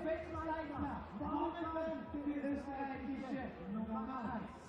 Weltmeister, Norman, die österreichische Nummer 1.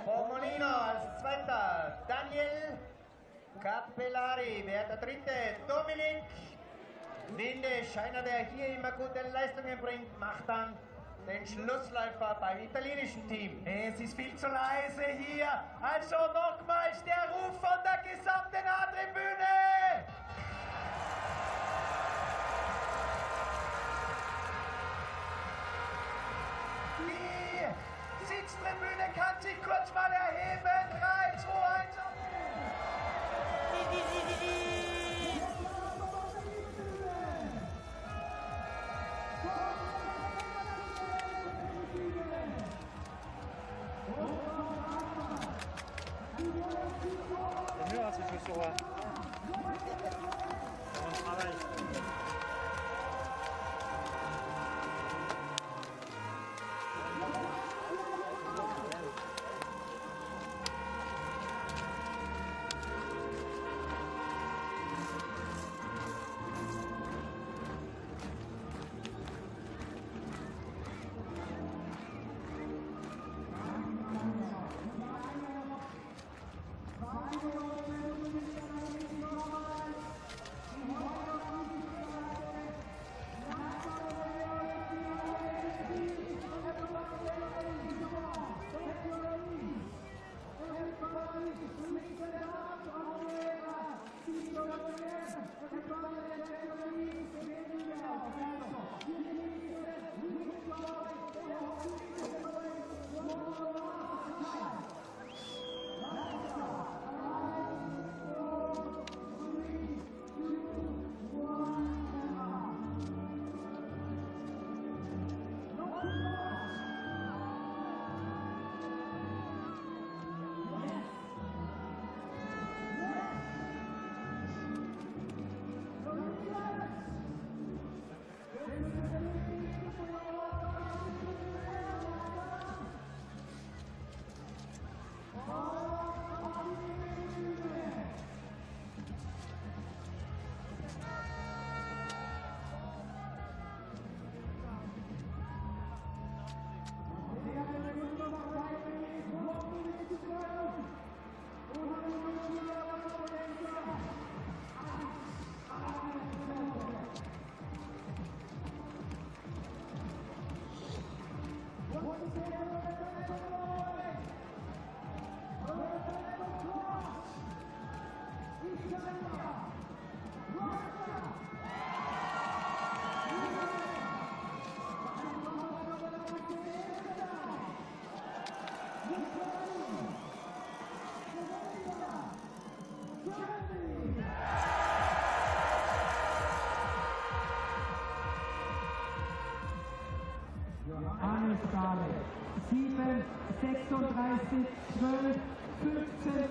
Pomolino als Zweiter, Daniel Capellari, wer der Dritte, Dominik Windisch, einer der hier immer gute Leistungen bringt, macht dann den Schlussläufer beim italienischen Team. Es ist viel zu leise hier, also nochmals der Ruf von der gesamten A-Tribüne! Die Sitztribüne kann sich kurz mal erheben. 3, 2, 1. mieux, hein, ces chaussures-là. C'est un travail. 36, 12, 15.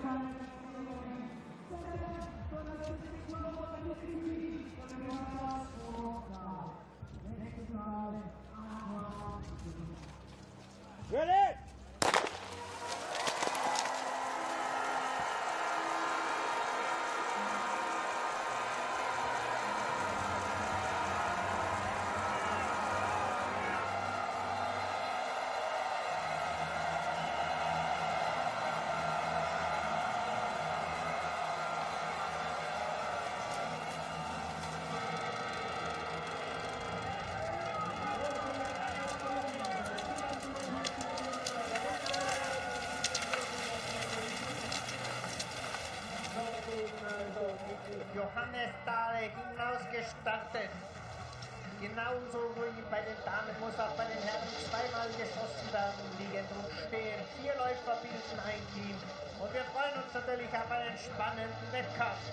Ready? Johannes Dahle hinausgestartet. Genauso wie bei den Damen muss auch bei den Herren zweimal geschossen werden. Liegend und stehen. 4 Läufer bilden ein Team. Und wir freuen uns natürlich auf einen spannenden Wettkampf.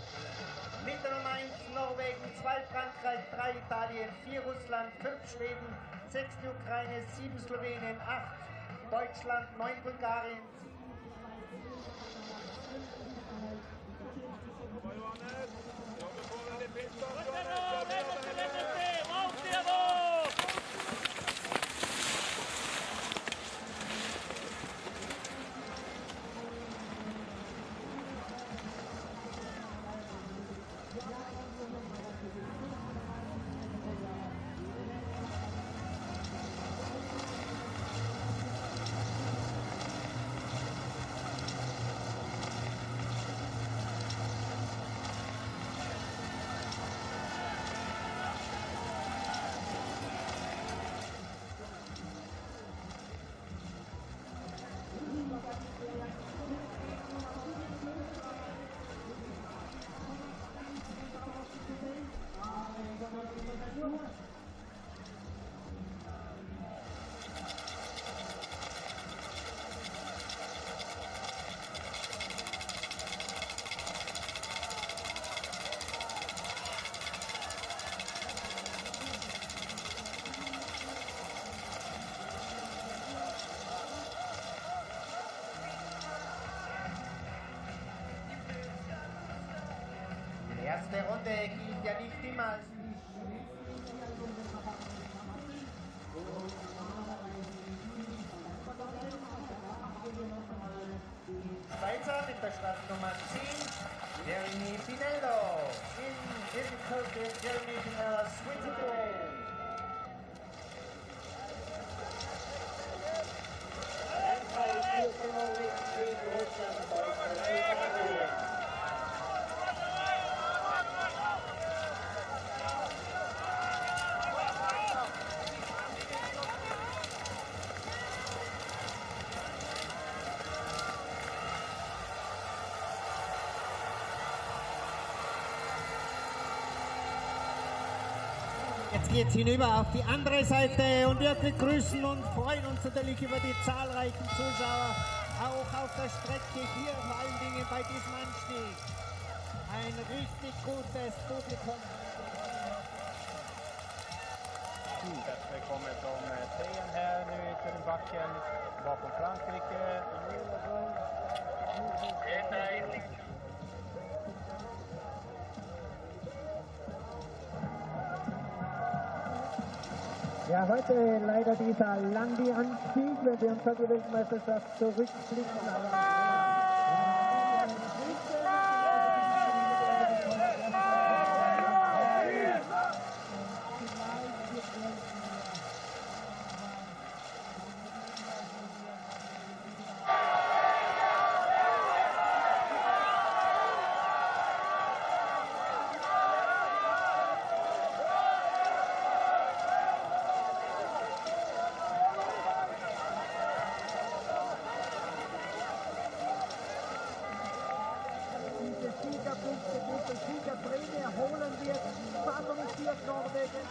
Mit der Nummer 1 Norwegen, 2 Frankreich, 3 Italien, 4 Russland, 5 Schweden, 6 die Ukraine, 7 Slowenien, 8 Deutschland, 9 Bulgarien. Die erste Runde gilt ja nicht immer als Schweizer mit der Startnummer 10, Jeremy Pinello. In Difficulty, Jeremy Pinello, Switzerland. Jetzt geht es hinüber auf die andere Seite und wir begrüßen und freuen uns natürlich über die zahlreichen Zuschauer, auch auf der Strecke hier, vor allen Dingen bei diesem Anstieg. Ein richtig gutes Publikum. Det kommer från trean här nu i tunnelbacken bakom Frankrike. Ja, heute leider dieser Landi-Anstieg, wenn wir uns zur Weltmeisterschaft zurückblicken. Siegerprämie holen wird, favorisiert Norwegen.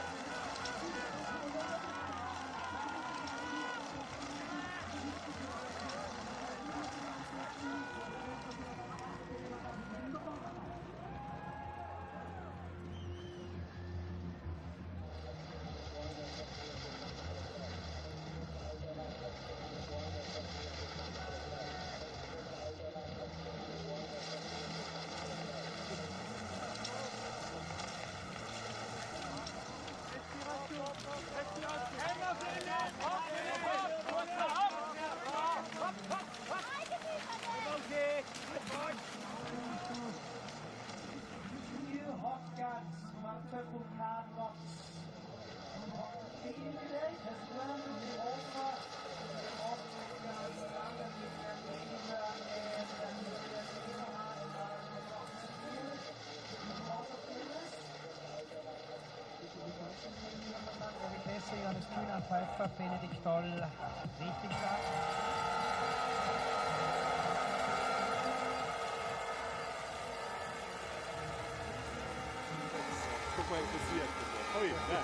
Pfeiffer, Benedikt Doll, richtig stark. Guck mal, interessiert. Ui, ja.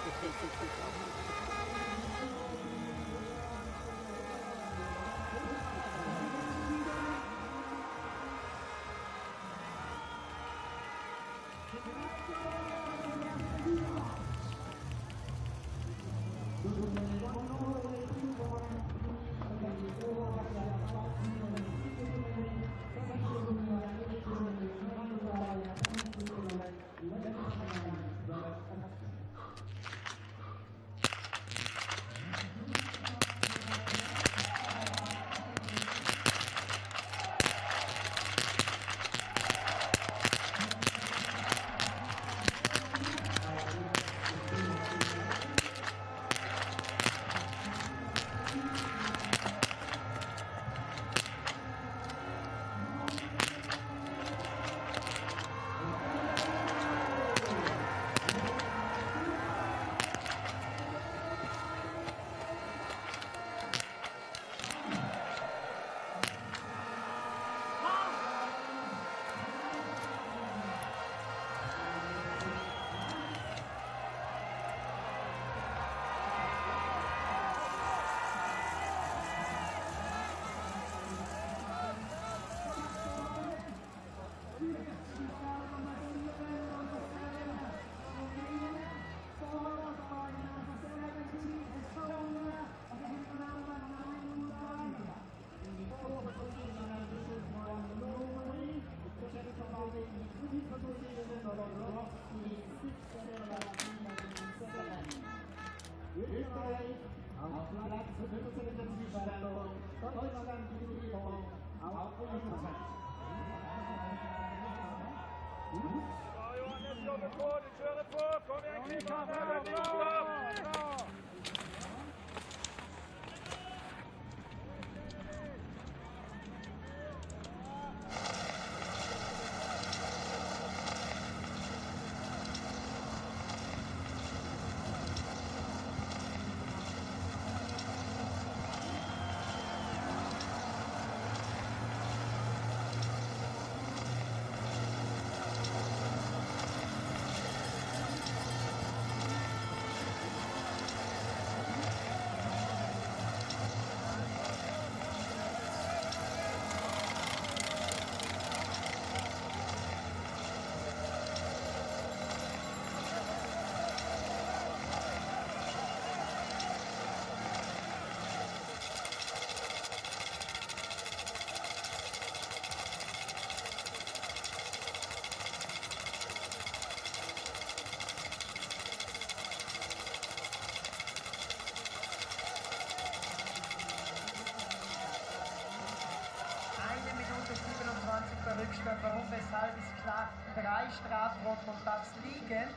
Rückstand, warum, weshalb ist klar, 3 Strafrunden und das liegend.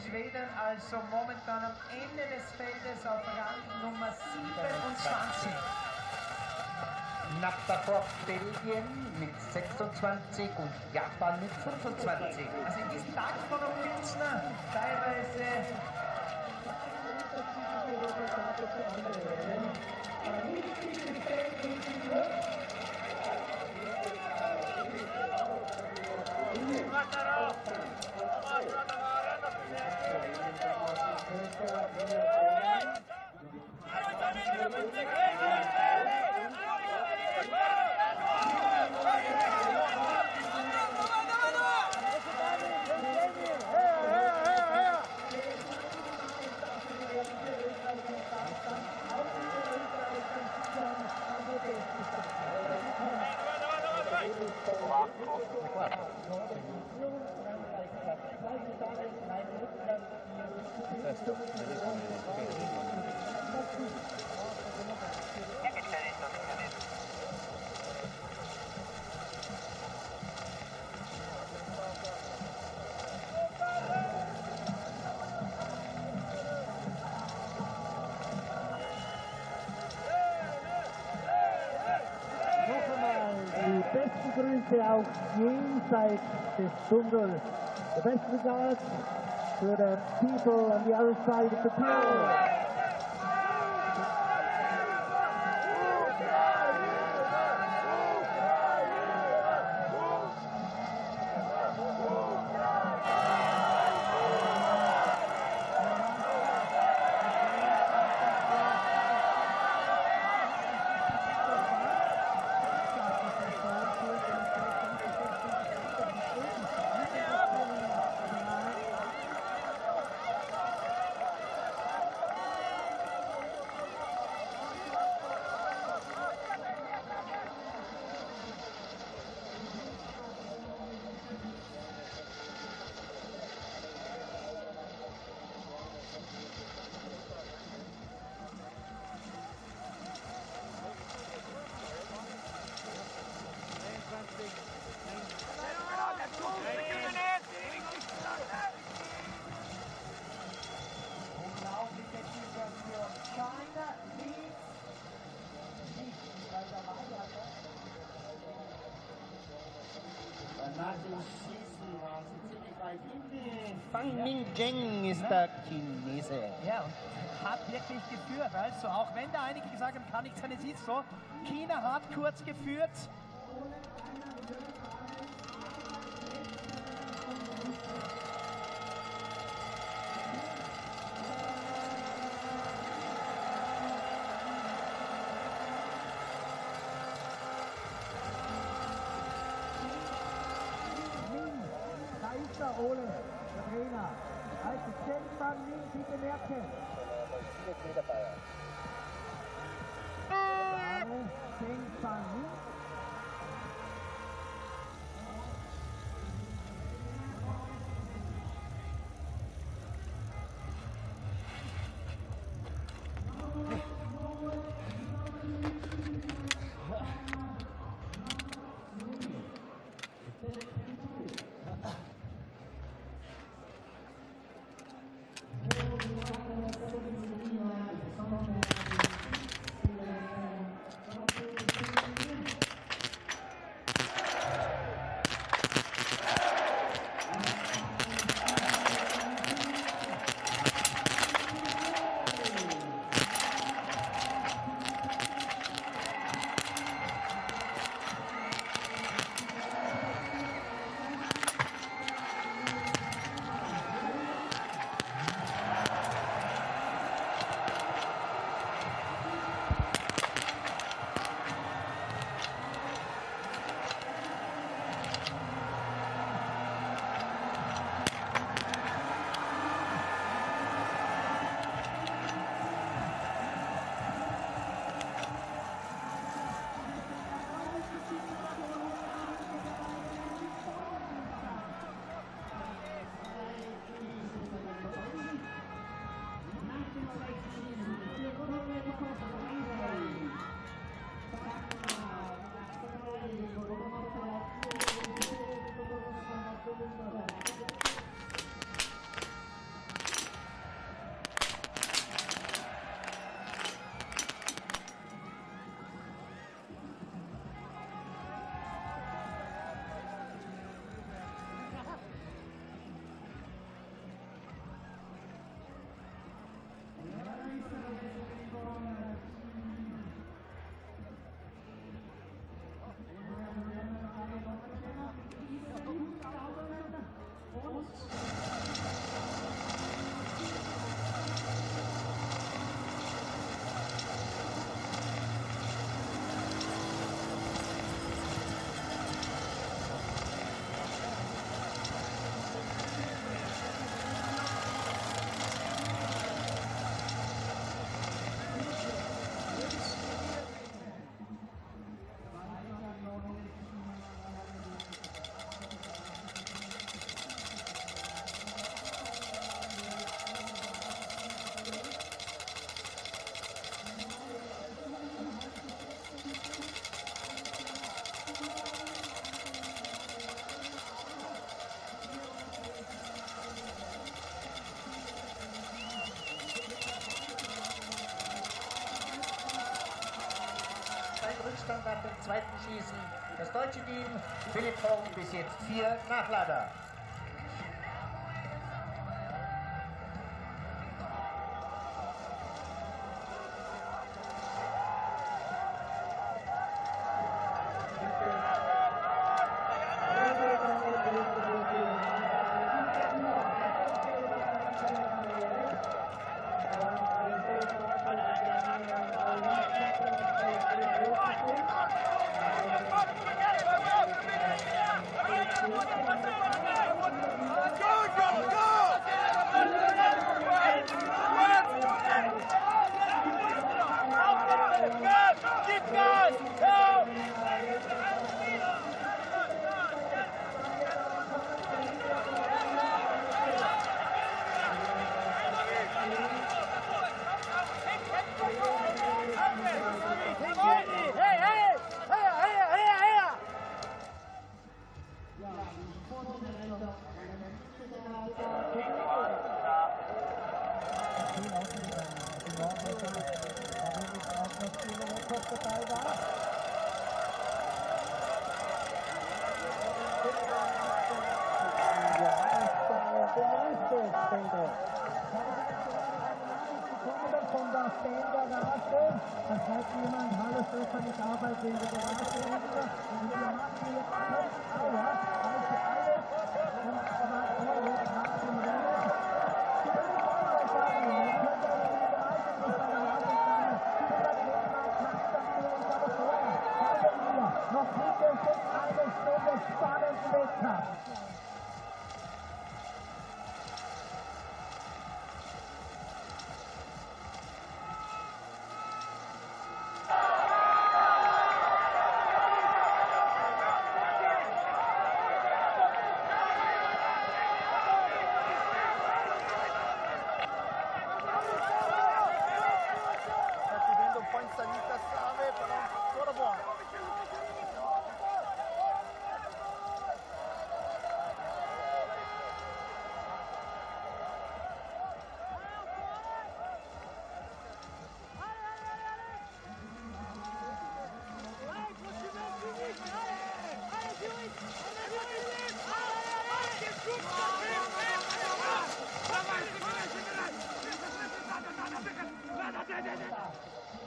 Schweden also momentan am Ende des Feldes auf Rang Nummer 27. Knapp davor Belgien mit 26 und Japan mit 25. Also in diesen Tagen von Hochfilzen teilweise besten Grüße auch jenseits des Tunnels. The best regards to the people on the other side of the tunnel. Fang Mingjeng ist der Chinese. Ja, und hat wirklich geführt. Also, auch wenn da einige gesagt haben, kann nichts sein, es ist so. China hat kurz geführt. Da ist der Ole, der Trainer. Also Stefan Ling, bitte merken. Stefan Ling. Rückstand nach dem zweiten Schießen. Das deutsche Team, Philipp Horn, bis jetzt 4 Nachlader. dabei war. Startfelder. Von der Fangarage. Da schreibt jemand, hallo Stefan, ich arbeite in der Garage runter. Und wir machen jetzt Aua, also alles. Und aber jetzt nach dem Rennen. Die will ich auch mal sagen. Wir können ja in der Reise nicht bei der Nase sein. Über den Weg nach Knackstand uns aber vorher. Halten wir noch mindestens eine Stunde spannenden Wettkampf.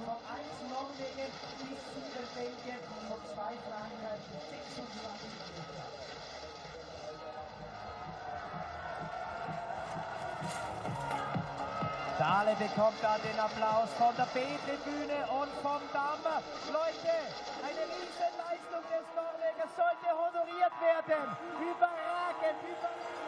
Von 1 Norwegen bis 7 Belgien, von 2 Frankreich, 26 Meter. Dahle bekommt dann den Applaus von der B-Tribüne und vom Damm. Leute, eine Riesenleistung des Norwegers sollte honoriert werden. Überragend, überragend.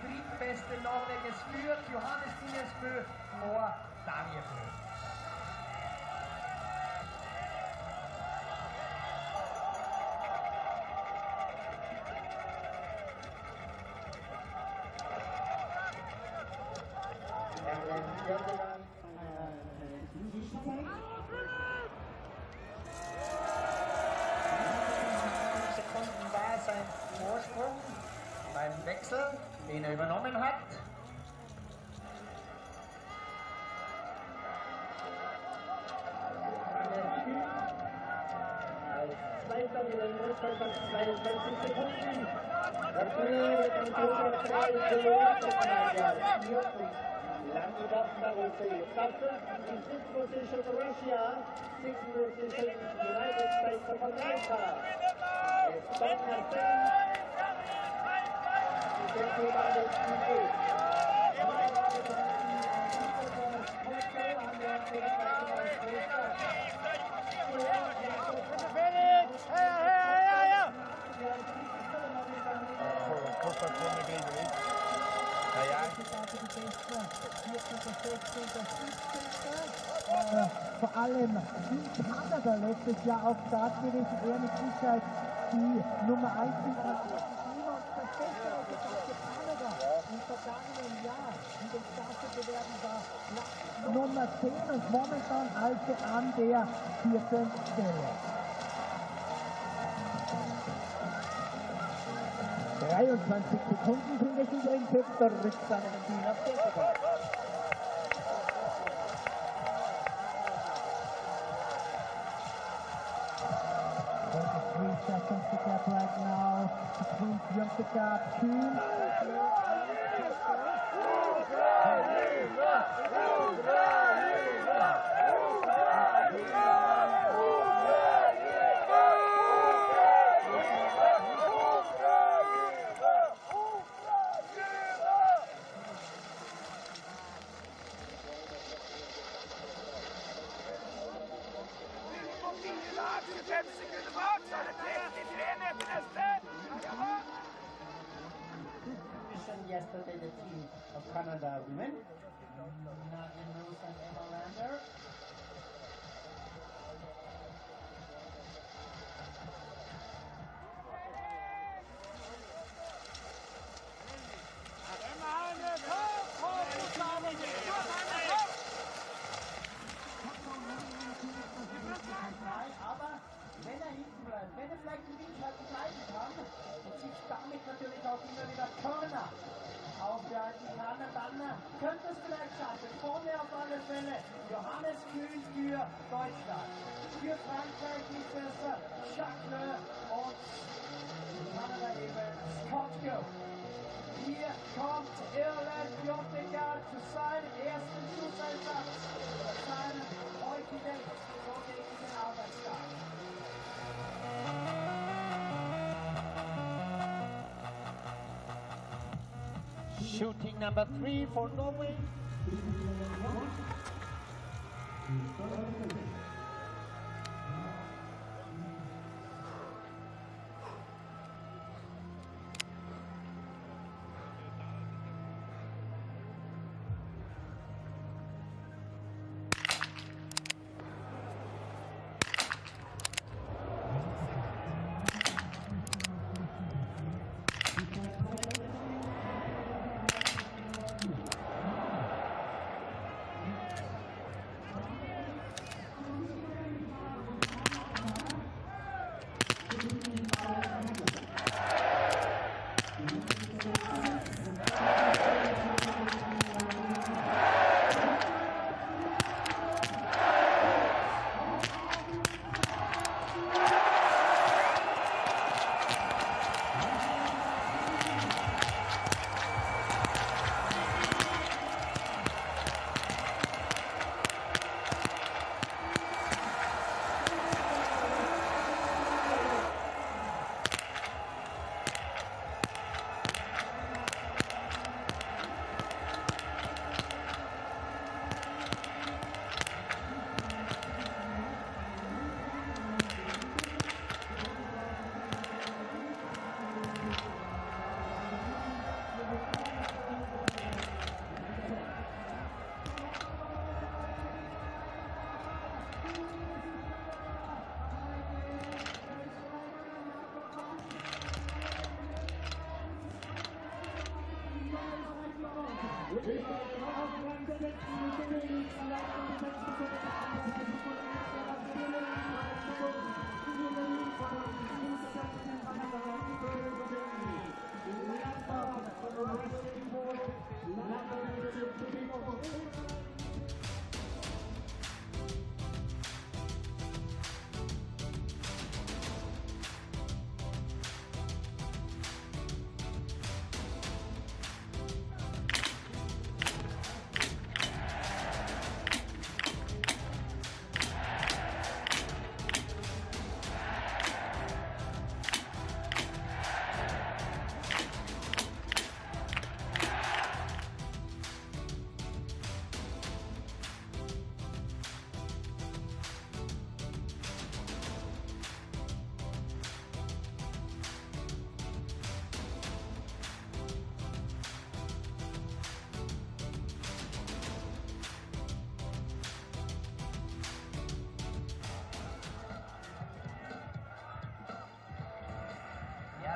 Drittbeste Norwegens führt Johannes Dingesbø vor Daniel Bø. Sekunden war sein Vorsprung beim Wechsel, den er übernommen hat. Als Zweiter mit einem Rückstand von 22 Sekunden. Gratuliere mit einem Total 3 für Top 56 position Russia, 6th position United States of America. It's Dr. Vor allem in Kanada letztes Jahr auch stark gewesen, er mit Sicherheit die Nummer 1 in Kanada im vergangenen Jahr in den Staffelbewerben war Nummer 10 und momentan also an der 4. Stelle. 23 Sekunden sind es übrigens höchster Rückstand in die nach Portugal. 3 seconds to get right now between Björnka, Kuhn. Yesterday, the team of Canada women, Nadia Rose and Emma Lander. Aber wenn hinten bleibt, wenn vielleicht die Windschalten bleiben kann und sich damit natürlich auch immer wieder Körner aufbehalten kann, dann könnte es vielleicht schaffen. Vorne auf alle Fälle Johannes Kühn für Deutschland. Für Frankreich ist es Jacques und Kanada eben Scott Go. Hier kommt Irland Björnka zu seinem ersten Schusseinsatz, seinem heutigen vorgelegten Arbeitstag. Shooting number 3 for Norway.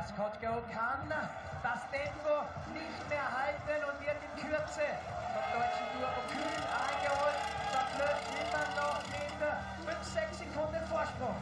Maskottko kann das Tempo nicht mehr halten und wird in Kürze vom deutschen Turbo Kühn eingeholt. Verblöd immer noch mit 5-6 Sekunden Vorsprung.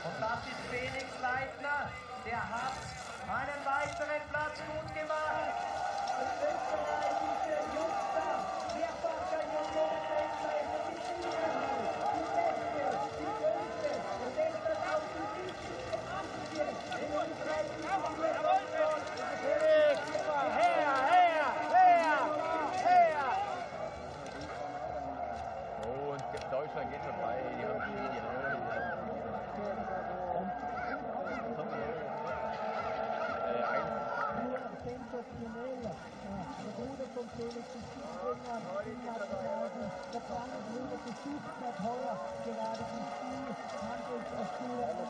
Und das ist Felix Leitner, der hat einen weiteren Platz gut gemacht. Das österreichische Jungster, mehrfacher Juniorenweltmeister, die Siegerin, die Beste, die Größte und deshalb auch die wichtigste Aktie in Österreich. Oh, und Deutschland geht vorbei. Die haben die sensationell. Der Bruder von Felix ist Skispringer, der kleine Bruder besucht seit heuer gerade die Ski-Handelsschule in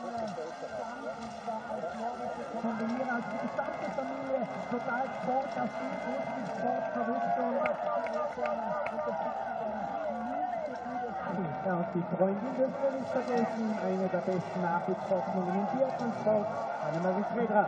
Stamm und zwar als nordische kombinieren als die gesamte Familie total Sport, das Ski gut mit Sport verrückt und ja, und die Freundin dürfen wir nicht vergessen, eine der besten Nachwuchshoffnungen im Biathlon-Sport, Annemarie Schwedra.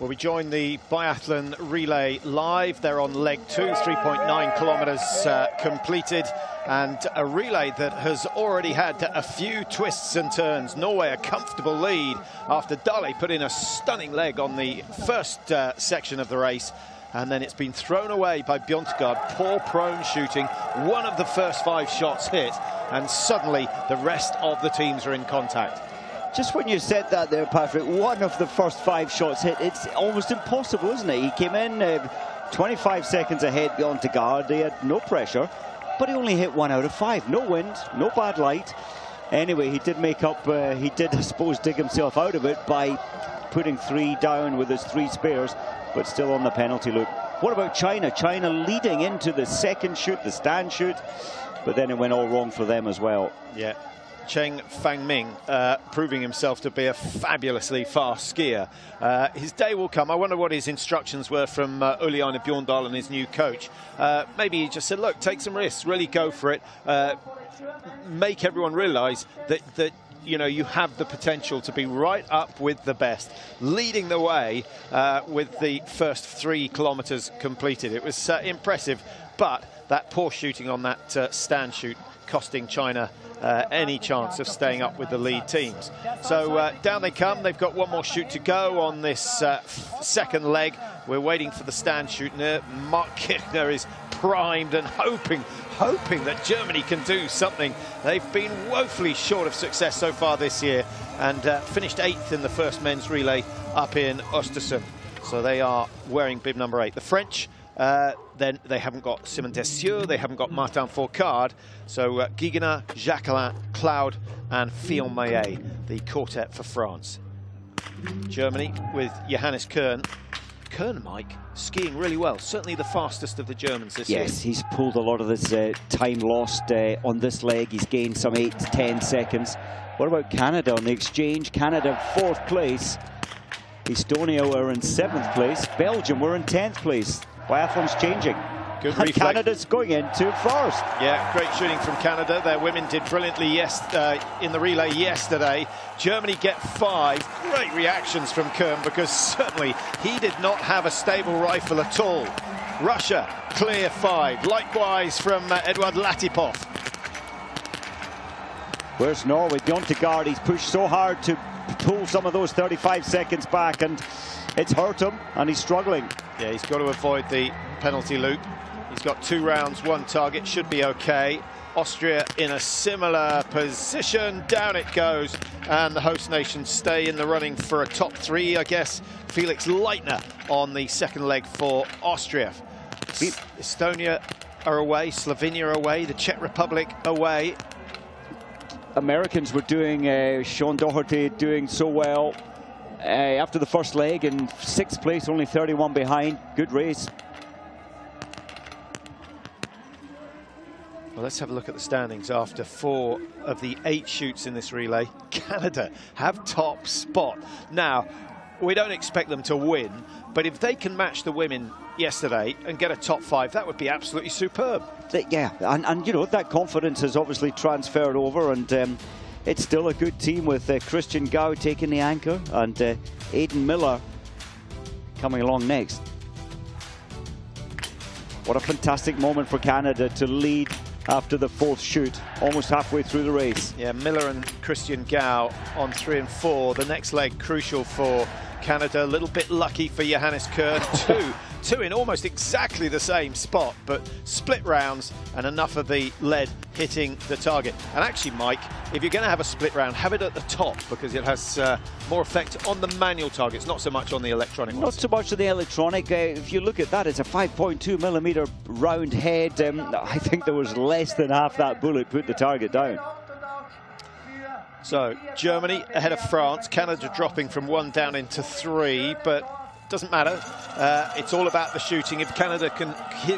Well, we join the biathlon relay live. They're on leg 2, 3.9 kilometers completed, and a relay that has already had a few twists and turns. Norway a comfortable lead after Dale put in a stunning leg on the first section of the race, and then it's been thrown away by Bjørntegard. Poor prone shooting, one of the first 5 shots hit, and suddenly the rest of the teams are in contact. Just when you said that there, Patrick, one of the first 5 shots hit, it's almost impossible, isn't it? He came in 25 seconds ahead Bjørntegard. He had no pressure, but he only hit 1 out of 5. No wind, no bad light. Anyway, he did make up, he did, I suppose, dig himself out of it by putting 3 down with his 3 spares, but still on the penalty loop. What about China? China leading into the second shoot, the stand shoot, but then it went all wrong for them as well. Yeah. Cheng Fangming proving himself to be a fabulously fast skier. His day will come. I wonder what his instructions were from Uliana Bjørndal and his new coach. Maybe he just said, look, take some risks, really go for it. Make everyone realise that you know, you have the potential to be right up with the best, leading the way with the first 3 kilometres completed. It was impressive, but that poor shooting on that stand shoot costing China any chance of staying up with the lead teams. So down they come. They've got 1 more shoot to go on this second leg. We're waiting for the stand shoot. Mark Kirchner is primed and hoping that Germany can do something. They've been woefully short of success so far this year, and finished 8th in the first men's relay up in Östersund. So they are wearing bib number 8. The French, then they haven't got Simon Dessieux, they haven't got Martin Fourcade. So Guiguenin, Jacquelin, Cloud and Fillon-Maillet, the quartet for France. Germany with Johannes Kern. Kern, Mike, skiing really well. Certainly the fastest of the Germans this year. Yes, he's pulled a lot of this time lost on this leg. He's gained some 8 to 10 seconds. What about Canada on the exchange? Canada 4th place. Estonia were in 7th place. Belgium were in 10th place. Biathlon's changing. Good and reflex. Canada's going into 1st. Yeah, great shooting from Canada. Their women did brilliantly in the relay yesterday. Germany get 5. Great reactions from Kern, because certainly he did not have a stable rifle at all. Russia clear 5. Likewise from Eduard Latipov. Where's Norway? Bjørntegard, he's pushed so hard to pull some of those 35 seconds back, and it's hurt him, and he's struggling. Yeah, he's got to avoid the penalty loop. He's got 2 rounds, 1 target, should be okay. Austria in a similar position, down it goes, and the host nations stay in the running for a top 3, I guess. Felix Leitner on the second leg for Austria. Estonia are away, Slovenia are away, the Czech Republic away. Americans were doing, Sean Doherty doing so well after the first leg in 6th place, only 31 behind. Good race. Well, let's have a look at the standings after 4 of the 8 shoots in this relay. Canada have top spot. Now, we don't expect them to win, but if they can match the women yesterday and get a top 5, that would be absolutely superb. Yeah, and you know, that confidence has obviously transferred over, and it's still a good team with Christian Gau taking the anchor and Aidan Miller coming along next. What a fantastic moment for Canada to lead after the 4th shoot, almost halfway through the race. Yeah, Miller and Christian Gau on 3 and 4. The next leg crucial for Canada. A little bit lucky for Johannes Kern. Two in almost exactly the same spot, but split rounds and enough of the lead hitting the target. And actually, Mike, if you're going to have a split round, have it at the top, because it has more effect on the manual targets, not so much on the electronic ones. Not so much on the electronic. If you look at that, it's a 5.2mm round head. I think there was less than half that bullet put the target down. So Germany ahead of France, Canada dropping from 1 down into 3, but doesn't matter. It's all about the shooting. If Canada can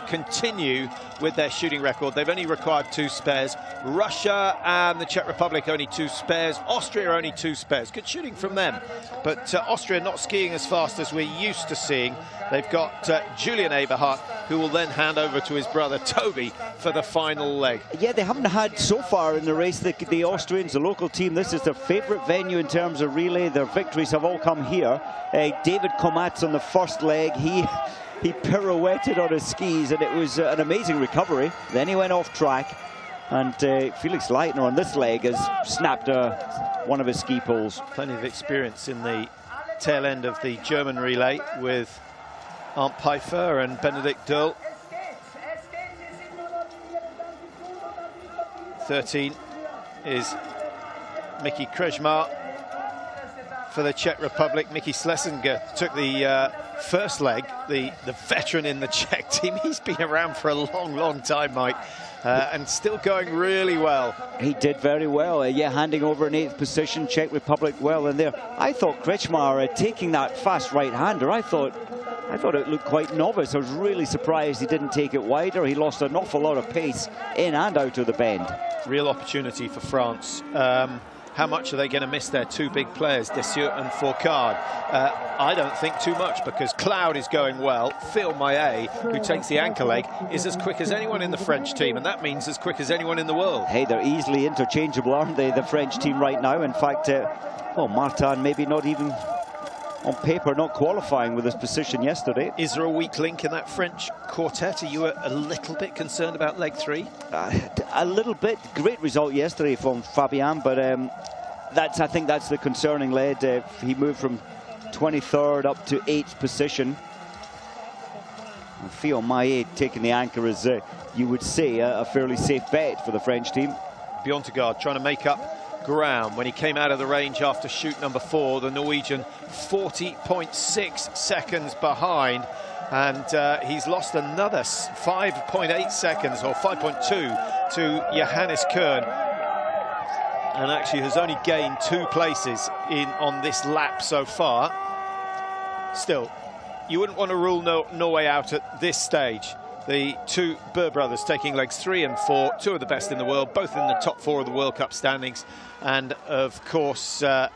continue with their shooting record, they've only required 2 spares. Russia and the Czech Republic only 2 spares. Austria only 2 spares. Good shooting from them. But Austria not skiing as fast as we're used to seeing. They've got Julian Eberhardt, who will then hand over to his brother Toby for the final leg. Yeah, they haven't had so far in the race, the Austrians, the local team. This is their favourite venue in terms of relay. Their victories have all come here. David Komatz on the first leg, he pirouetted on his skis, and it was an amazing recovery. Then he went off track, and Felix Leitner on this leg has snapped one of his ski poles. Plenty of experience in the tail end of the German relay with Arndt Pfeiffer and Benedikt Döll. 13 is Mickey Kretschmar for the Czech Republic. Mickey Schlesinger took the first leg, the veteran in the Czech team. He's been around for a long time, Mike, and still going really well. He did very well, yeah, handing over an 8th position. Czech Republic well in there. I thought Kretschmar taking that fast right-hander, I thought it looked quite novice. I was really surprised he didn't take it wider. He lost an awful lot of pace in and out of the bend. Real opportunity for France. How much are they going to miss their 2 big players, Dessieux and Fourcade? I don't think too much, because Cloud is going well. Phil Maillet, who takes the anchor leg, is as quick as anyone in the French team, and that means as quick as anyone in the world. Hey, they're easily interchangeable, aren't they, the French team right now? In fact, well, Martin maybe not even on paper not qualifying with his position yesterday. Is there a weak link in that French quartet? Are you a little bit concerned about leg 3? A little bit. Great result yesterday from Fabian, but I think that's the concerning lead. He moved from 23rd up to 8th position. Theo Maillet taking the anchor is, you would say, a fairly safe bet for the French team. Bjørntegard trying to make up ground when he came out of the range after shoot number 4. The Norwegian 40.6 seconds behind, and he's lost another 5.8 seconds, or 5.2, to Johannes Kern, and actually has only gained 2 places on this lap so far. Still, you wouldn't want to rule Norway out at this stage. The 2 Burr brothers taking legs 3 and 4, 2 of the best in the world, both in the top 4 of the World Cup standings. And of course, they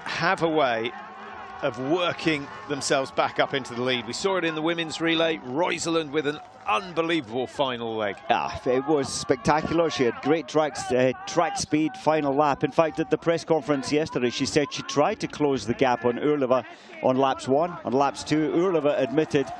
have a way of working themselves back up into the lead. We saw it in the women's relay. Reuseland with an unbelievable final leg. It was spectacular. She had great track speed final lap. In fact, at the press conference yesterday, she said she tried to close the gap on Urleva on laps 1. On laps 2, Urleva admitted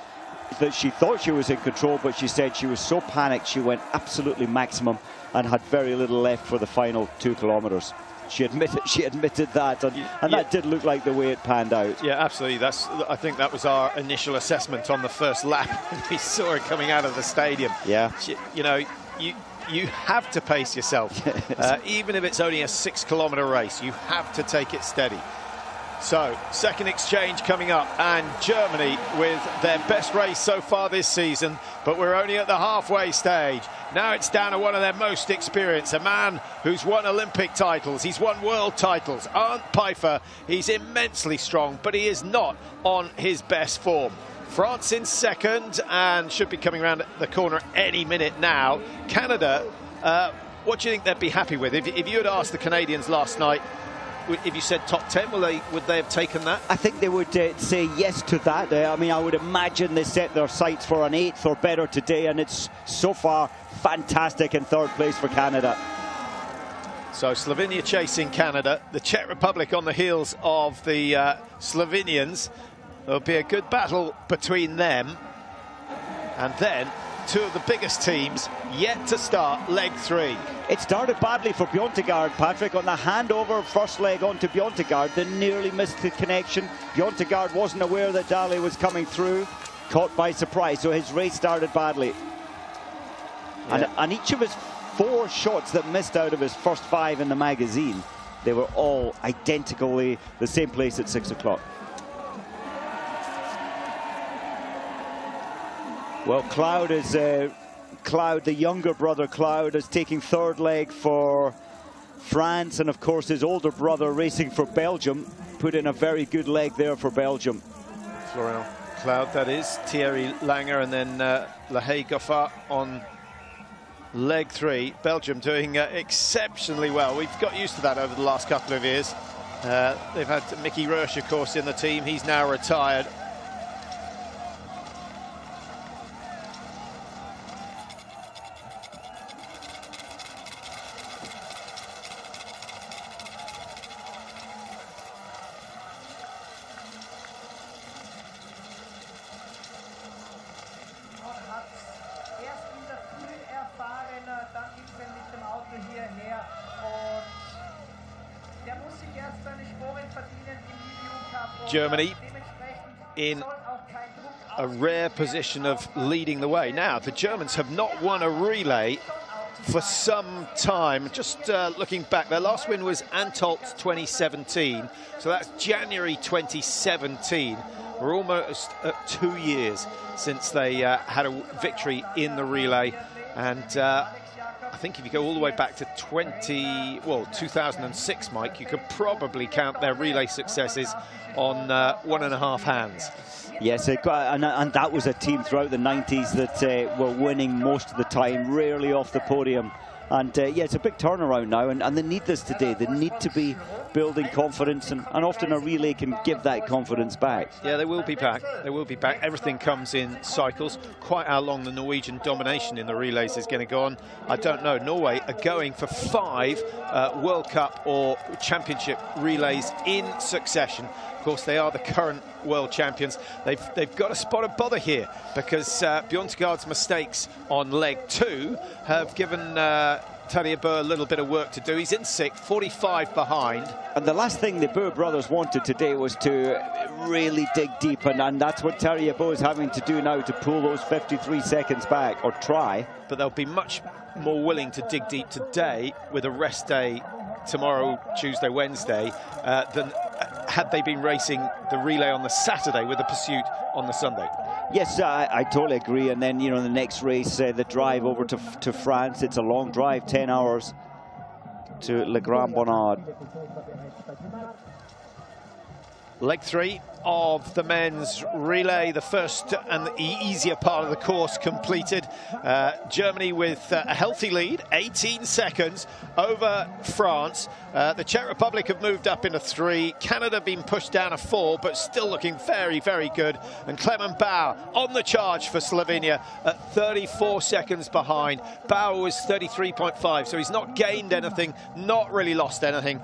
that she thought she was in control, but she said she was so panicked she went absolutely maximum and had very little left for the final 2 kilometers. She admitted that, and that did look like the way it panned out. Yeah, absolutely. I think that was our initial assessment on the first lap. We saw it coming out of the stadium. Yeah. You know, you have to pace yourself. Even if it's only a 6-kilometer race, you have to take it steady. So, second exchange coming up, and Germany with their best race so far this season, but we're only at the halfway stage. Now it's down to one of their most experienced, a man who's won Olympic titles, he's won world titles, Arndt Pfeiffer. He's immensely strong, but he is not on his best form. France in second, and should be coming around the corner any minute now. Canada, what do you think they'd be happy with? If you had asked the Canadians last night, if you said top 10, would they have taken that? I think they would say yes to that. I mean, I would imagine they set their sights for an 8th or better today, and it's so far fantastic in 3rd place for Canada. So Slovenia chasing Canada, the Czech Republic on the heels of the Slovenians. There'll be a good battle between them. And then two of the biggest teams yet to start leg 3. It started badly for Bjørntegard, Patrick, on the handover first leg onto Bjørntegard. They nearly missed the connection. Bjørntegard wasn't aware that Daly was coming through, caught by surprise, so his race started badly. Yeah. And each of his 4 shots that missed out of his first 5 in the magazine, they were all identically the same place at 6 o'clock. Well, Cloud, the younger brother Cloud, is taking 3rd leg for France, and of course his older brother racing for Belgium. Put in a very good leg there for Belgium. Florian Cloud, that is. Thierry Langer, and then Lahey Goffard on leg 3. Belgium doing exceptionally well. We've got used to that over the last couple of years. They've had Mickey Roche, of course, in the team. He's now retired. Germany in a rare position of leading the way. Now, the Germans have not won a relay for some time. Just looking back, their last win was Antolz 2017, so that's January 2017. We're almost at 2 years since they had a victory in the relay, and I think if you go all the way back to 2006, Mike, you could probably count their relay successes on 1.5 hands. Yes, and that was a team throughout the 90s that were winning most of the time, rarely off the podium. And yeah, it's a big turnaround now, and they need this today. They need to be building confidence, and often a relay can give that confidence back. Yeah, they will be back. They will be back. Everything comes in cycles. Quite how long the Norwegian domination in the relays is going to go on, I don't know. Norway are going for 5 World Cup or Championship relays in succession. Of course, they are the current world champions. They've got a spot of bother here because Bjørntegard's mistakes on leg 2 have given Terje Bø a little bit of work to do. He's in 6th, 45 behind. And the last thing the Bø brothers wanted today was to really dig deep, and that's what Terje Bø is having to do now, to pull those 53 seconds back, or try. But they'll be much more willing to dig deep today with a rest day tomorrow, Tuesday, Wednesday, than had they been racing the relay on the Saturday with the pursuit on the Sunday. Yes, I totally agree. And then, you know, the next race, the drive over to France, it's a long drive, 10 hours to Le Grand Bonnard. Leg 3 of the men's relay, the first and the easier part of the course completed. Germany with a healthy lead, 18 seconds over France. The Czech Republic have moved up into 3. Canada been pushed down to 4, but still looking very, very good. And Clement Bauer on the charge for Slovenia at 34 seconds behind. Bauer was 33.5, so he's not gained anything, not really lost anything,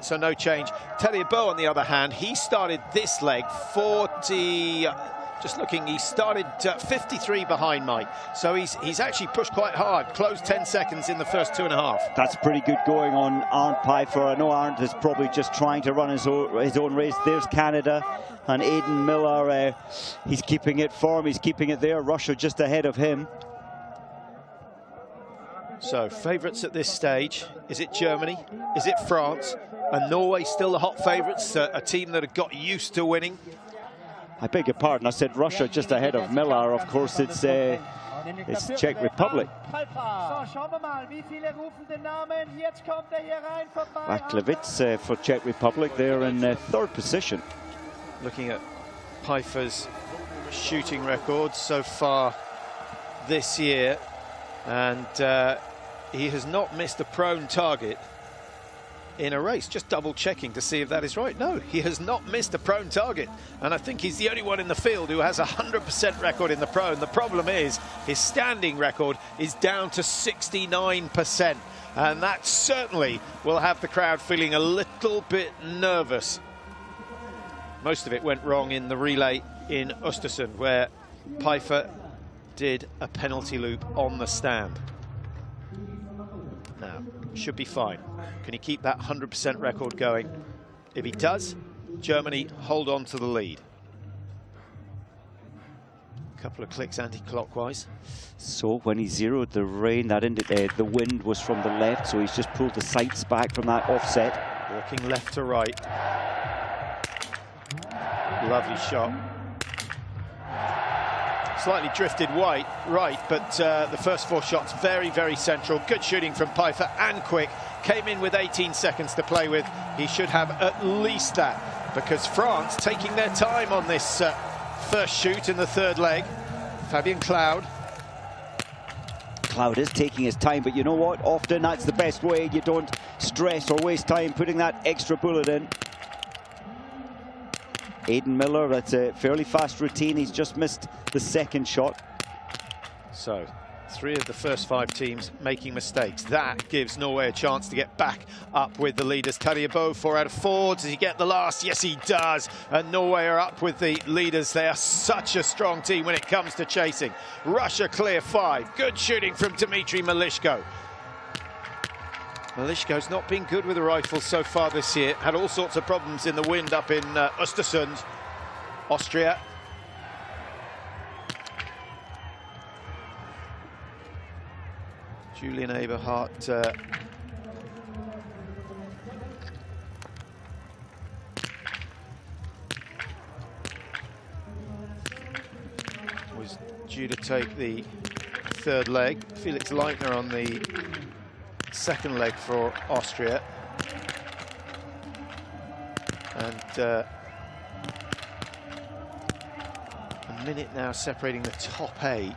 so no change. Terje Bø, on the other hand, he started this leg 40 Just looking, he started 53 behind Mike, so he's actually pushed quite hard, closed 10 seconds in the first 2.5. That's pretty good going on Arndt Pfeiffer. I know Arndt is probably just trying to run his own race. There's Canada and Aidan Miller. He's keeping it firm, he's keeping it there. Russia just ahead of him. So, favourites at this stage, is it Germany? Is it France? And Norway still the hot favourites, a team that have got used to winning? I beg your pardon, I said Russia just ahead of Miller. Of course, it's Czech Republic. Vaklevitz for Czech Republic, they're in third position. Looking at Pfeiffer's shooting records so far this year, and he has not missed a prone target in a race. Just double checking to see if that is right. No, he has not missed a prone target, and I think he's the only one in the field who has a 100% record in the prone. The problem is his standing record is down to 69%, and that certainly will have the crowd feeling a little bit nervous. Most of it went wrong in the relay in Östersund, where Pfeiffer did a penalty loop on the stand. Now, should be fine. Can he keep that 100% record going? If he does, Germany hold on to the lead. A couple of clicks anti-clockwise. So when he zeroed the rain, that the wind was from the left, so he's just pulled the sights back from that offset. Walking left to right. Lovely shot. Slightly drifted right, but the first 4 shots very, very central. Good shooting from Pfeiffer and quick. Came in with 18 seconds to play with. He should have at least that, because France taking their time on this first shoot in the third leg. Fabian Cloud. Cloud is taking his time, but you know what? Often that's the best way. You don't stress or waste time putting that extra bullet in. Aidan Miller, that's a fairly fast routine. He's just missed the second shot. So, 3 of the first 5 teams making mistakes. That gives Norway a chance to get back up with the leaders. Tarjei Bø, 4 out of 4. Does he get the last? Yes, he does. And Norway are up with the leaders. They are such a strong team when it comes to chasing. Russia clear 5. Good shooting from Dmitry Malishko. Malishko's not been good with the rifle so far this year. Had all sorts of problems in the wind up in Östersund, Austria. Julian Eberhardt was due to take the third leg. Felix Leitner on the second leg for Austria. And a minute now separating the top 8.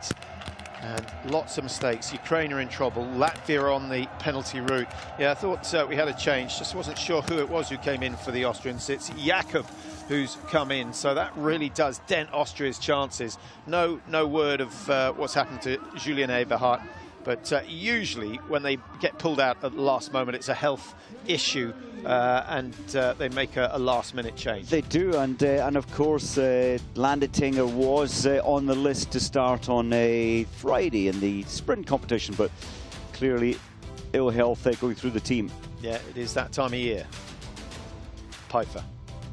And lots of mistakes. Ukraine are in trouble. Latvia are on the penalty route. Yeah, I thought we had a change. Just wasn't sure who it was who came in for the Austrians. It's Jakub who's come in. So that really does dent Austria's chances. No word of what's happened to Julian Eberhardt. But usually when they get pulled out at the last moment, it's a health issue, and they make a last-minute change. They do, and of course, Landetinger was on the list to start on a Friday in the sprint competition, but clearly ill health going through the team. Yeah, it is that time of year. Pfeiffer,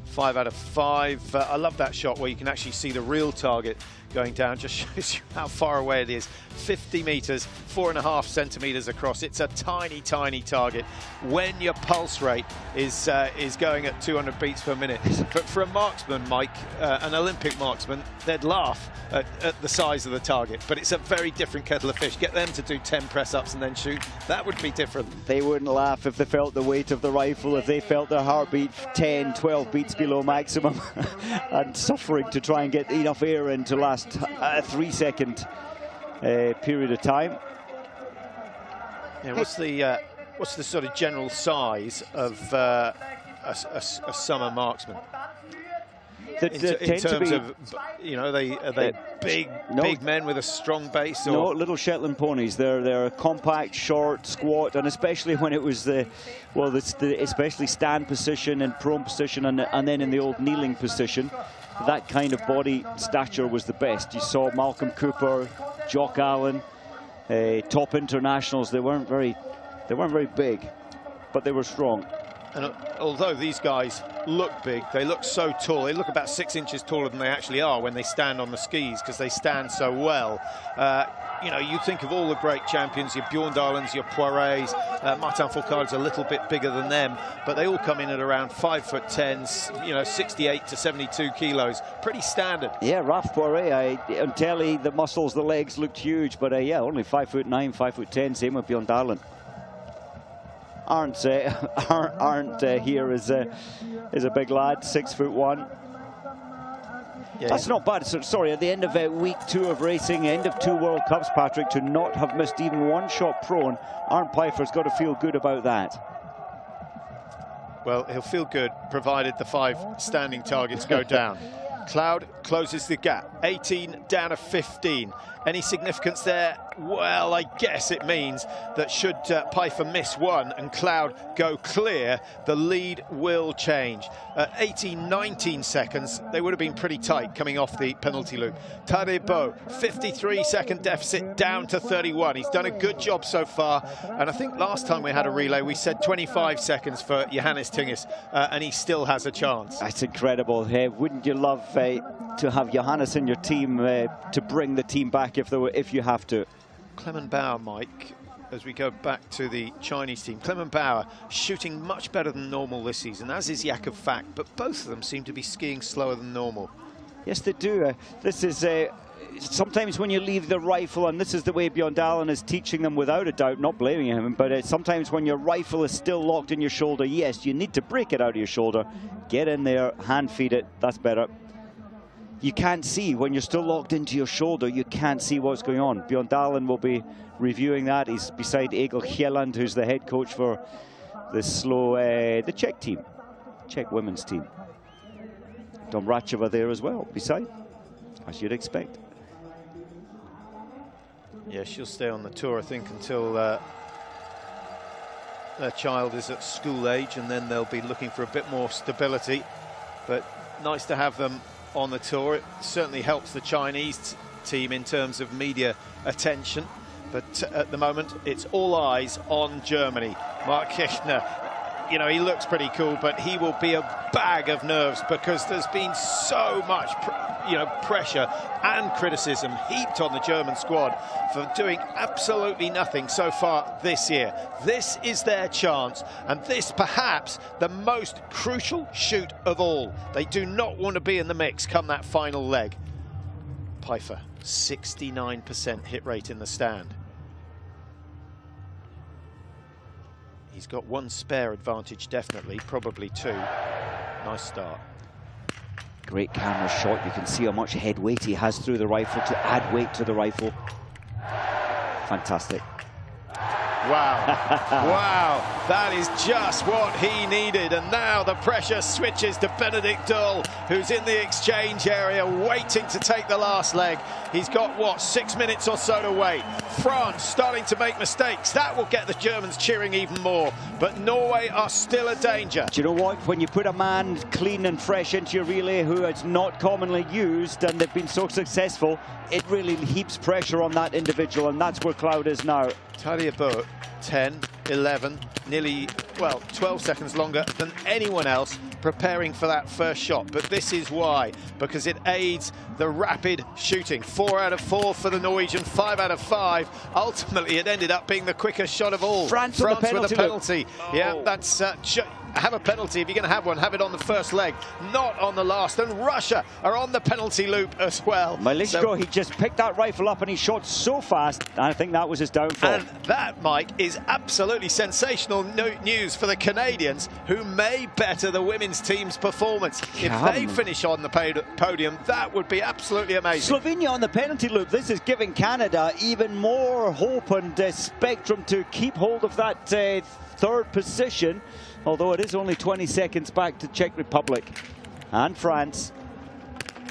5 out of 5. I love that shot where you can actually see the real target going down. Just shows you how far away it is. 50 meters, 4.5 centimeters across. It's a tiny, tiny target. When your pulse rate is going at 200 beats per minute. But for a marksman, Mike, an Olympic marksman, they'd laugh at the size of the target. But it's a very different kettle of fish. Get them to do 10 press-ups and then shoot. That would be different. They wouldn't laugh if they felt the weight of the rifle, if they felt their heartbeat 10, 12 beats below maximum and suffering to try and get enough air in to last a 3-second period of time. Yeah, what's the sort of general size of a summer marksman? In terms of, you know, are they big men with a strong base? Or? No, little Shetland ponies. They're compact, short, squat, and especially when it was especially stand position and prone position, and then in the old kneeling position. that kind of body stature was the best. You saw Malcolm Cooper, Jock Allen, top internationals. They weren't very big, but they were strong. And although these guys look big, they look so tall. They look about 6 inches taller than they actually are when they stand on the skis, because they stand so well. You know, you think of all the great champions, your Bjorndalens, your Poirets, Martin Fourcade's a little bit bigger than them, but they all come in at around 5'10", you know, 68 to 72 kilos. Pretty standard. Yeah, Ralph Poiret, on telly, the muscles, the legs looked huge, but yeah, only 5'9", 5'10", same with Bjorndalen. Arndt here is a big lad, 6'1". Yeah, that's not bad. So, sorry, at the end of week 2 of racing, end of 2 World Cups, Patrick, to not have missed even one shot prone, Arndt Pfeiffer's got to feel good about that. Well, he'll feel good, provided the 5 standing targets go down. Cloud closes the gap, 18 down to 15. Any significance there? Well, I guess it means that should Pfeiffer miss one and Cloud go clear, the lead will change. At 18, 19 seconds, they would have been pretty tight coming off the penalty loop. Tadej Bo, 53-second deficit down to 31. He's done a good job so far. And I think last time we had a relay, we said 25 seconds for Johannes Tingis, and he still has a chance. That's incredible. Wouldn't you love to have Johannes in your team to bring the team back if you have to? Clement Bauer, Mike, as we go back to the Chinese team. Clement Bauer shooting much better than normal this season, as is Jakob Fack, but both of them seem to be skiing slower than normal. Yes, they do. This is sometimes when you leave the rifle, and this is the way Bjorndalen is teaching them without a doubt, not blaming him, but sometimes when your rifle is still locked in your shoulder, yes, you need to break it out of your shoulder, get in there, hand feed it, that's better. You can't see when you're still locked into your shoulder. You can't see what's going on. Bjorndalen will be reviewing that. He's beside Egil Hjelland, who's the head coach for the Czech team, Czech women's team. Domracheva there as well, beside, as you'd expect. Yeah, she'll stay on the tour, I think, until their child is at school age, and then they'll be looking for a bit more stability. But nice to have them on the tour. It certainly helps the Chinese team in terms of media attention, but at the moment it's all eyes on Germany. Mark Kirchner, you know, he looks pretty cool, but he will be a bag of nerves because there's been so much pressure and criticism heaped on the German squad for doing absolutely nothing so far this year. This is their chance, and this perhaps the most crucial shoot of all. They do not want to be in the mix come that final leg. Pfeiffer, 69% hit rate in the stand. He's got one spare advantage, definitely, probably 2. Nice start. Great camera shot. You can see how much head weight he has through the rifle to add weight to the rifle. Fantastic. Wow. Wow, that is just what he needed. And now the pressure switches to Benedikt Döll, who's in the exchange area waiting to take the last leg. He's got, what, 6 minutes or so to wait. France starting to make mistakes. That will get the Germans cheering even more. But Norway are still a danger. Do you know what? When you put a man clean and fresh into your relay who is not commonly used, and they've been so successful, it really heaps pressure on that individual, and that's where Cloud is now. Tadej Bo, 10, 11, nearly, well, 12 seconds longer than anyone else preparing for that first shot. But this is why, because it aids the rapid shooting. 4 out of 4 for the Norwegian, 5 out of 5. Ultimately, it ended up being the quickest shot of all. France with a penalty. Oh. Yeah, that's... have a penalty if you're going to have one. Have it on the first leg, not on the last. And Russia are on the penalty loop as well. Malishko, he just picked that rifle up and he shot so fast. I think that was his downfall. And that, Mike, is absolutely sensational news for the Canadians, who may better the women's team's performance. If they finish on the podium, that would be absolutely amazing. Slovenia on the penalty loop. This is giving Canada even more hope and spectrum to keep hold of that third position, although it is only 20 seconds back to Czech Republic and France.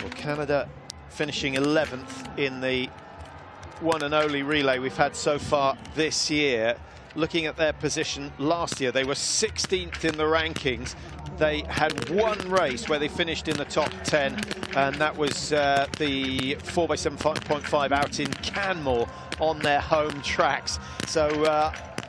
Well, Canada finishing 11th in the one and only relay we've had so far this year. looking at their position last year. They were 16th in the rankings. They had one race where they finished in the top 10, and that was the 4x7.5 out in Canmore on their home tracks. So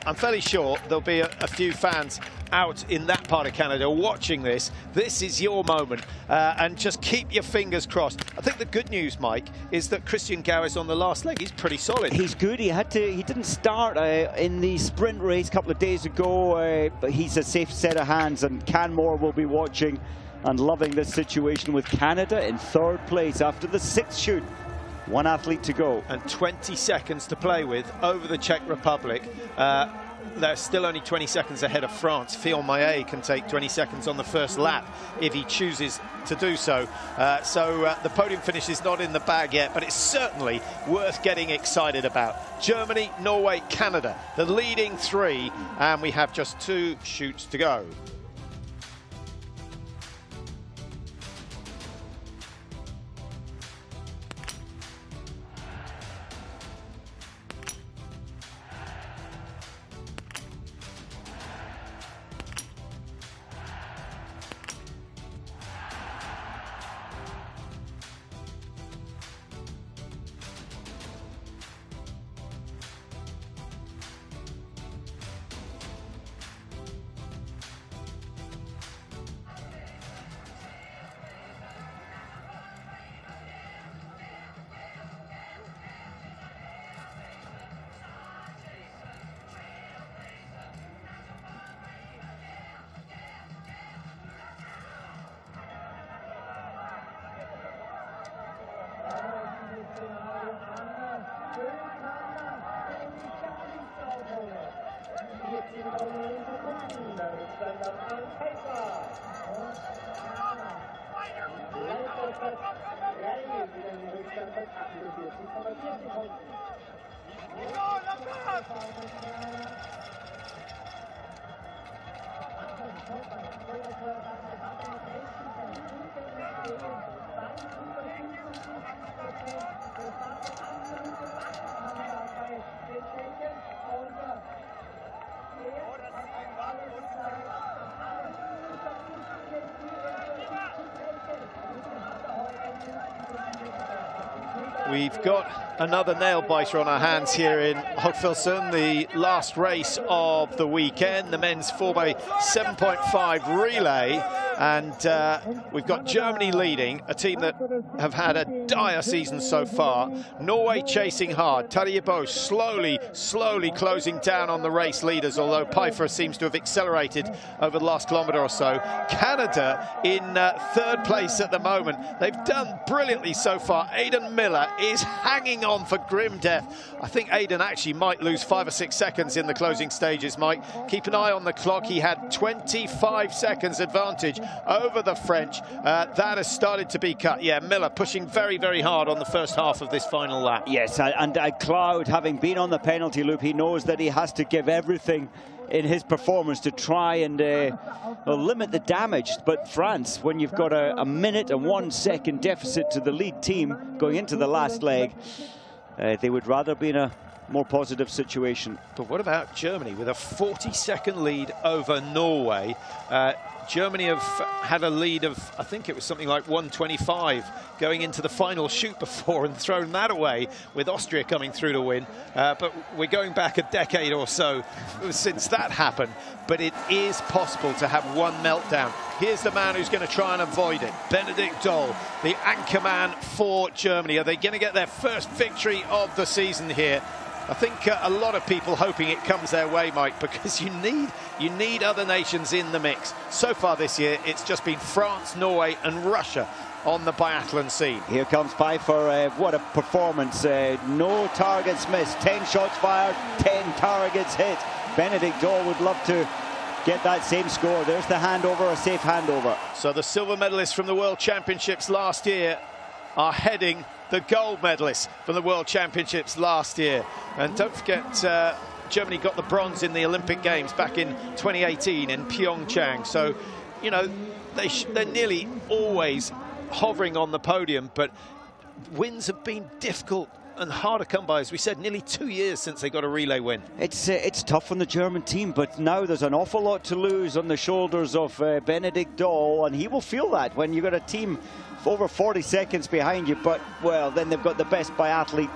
I'm fairly sure there'll be a few fans out in that part of Canada watching this. This is your moment, and just keep your fingers crossed. I think the good news, Mike, is that Christian Gau is on the last leg. He's pretty solid. He's good. He didn't start in the sprint race a couple of days ago, but he's a safe set of hands, and Canmore will be watching and loving this situation with Canada in 3rd place after the 6th shoot. One athlete to go. And 20 seconds to play with over the Czech Republic. They're still only 20 seconds ahead of France. Fillon Maillet can take 20 seconds on the first lap if he chooses to do so. The podium finish is not in the bag yet, but it's certainly worth getting excited about. Germany, Norway, Canada, the leading 3, and we have just 2 shoots to go. We've got another nail biter on our hands here in Hochfilzen, the last race of the weekend, the men's 4x7.5 relay. And we've got Germany leading, a team that have had a dire season so far. Norway chasing hard. Tarjei Bø slowly closing down on the race leaders, although Pfeiffer seems to have accelerated over the last kilometre or so. Canada in 3rd place at the moment. They've done brilliantly so far. Aidan Miller is hanging on for grim death. I think Aidan actually might lose 5 or 6 seconds in the closing stages, Mike. Keep an eye on the clock. He had 25 seconds advantage over the French. That has started to be cut. Yeah, Miller pushing very hard on the first half of this final lap. Yes, and Cloud, having been on the penalty loop, he knows that he has to give everything in his performance to try and limit the damage. But France, when you've got a minute and 1 second deficit to the lead team going into the last leg, they would rather be in a more positive situation. But what about Germany with a 40-second lead over Norway? Germany have had a lead of, I think it was something like 125 going into the final shoot before and thrown that away, with Austria coming through to win. But we're going back a decade or so since that happened. But it is possible to have one meltdown. Here's the man who's going to try and avoid it. Benedikt Doll, the anchor man for Germany. Are they going to get their first victory of the season here? I think a lot of people hoping it comes their way, Mike, because you need other nations in the mix. So far this year, it's just been France, Norway and Russia on the biathlon scene. Here comes Pfeiffer. What a performance. No targets missed. 10 shots fired, 10 targets hit. Benedikt Doll would love to get that same score. There's the handover, a safe handover. So the silver medalists from the World Championships last year are heading the gold medalists from the World Championships last year. And don't forget, Germany got the bronze in the Olympic Games back in 2018 in Pyeongchang. So, you know, they're nearly always hovering on the podium, but wins have been difficult and harder come by. As we said, nearly 2 years since they got a relay win. It's tough on the German team, but now there's an awful lot to lose on the shoulders of Benedikt Dahl, and he will feel that when you've got a team over 40 seconds behind you. But, well, then they've got the best biathlete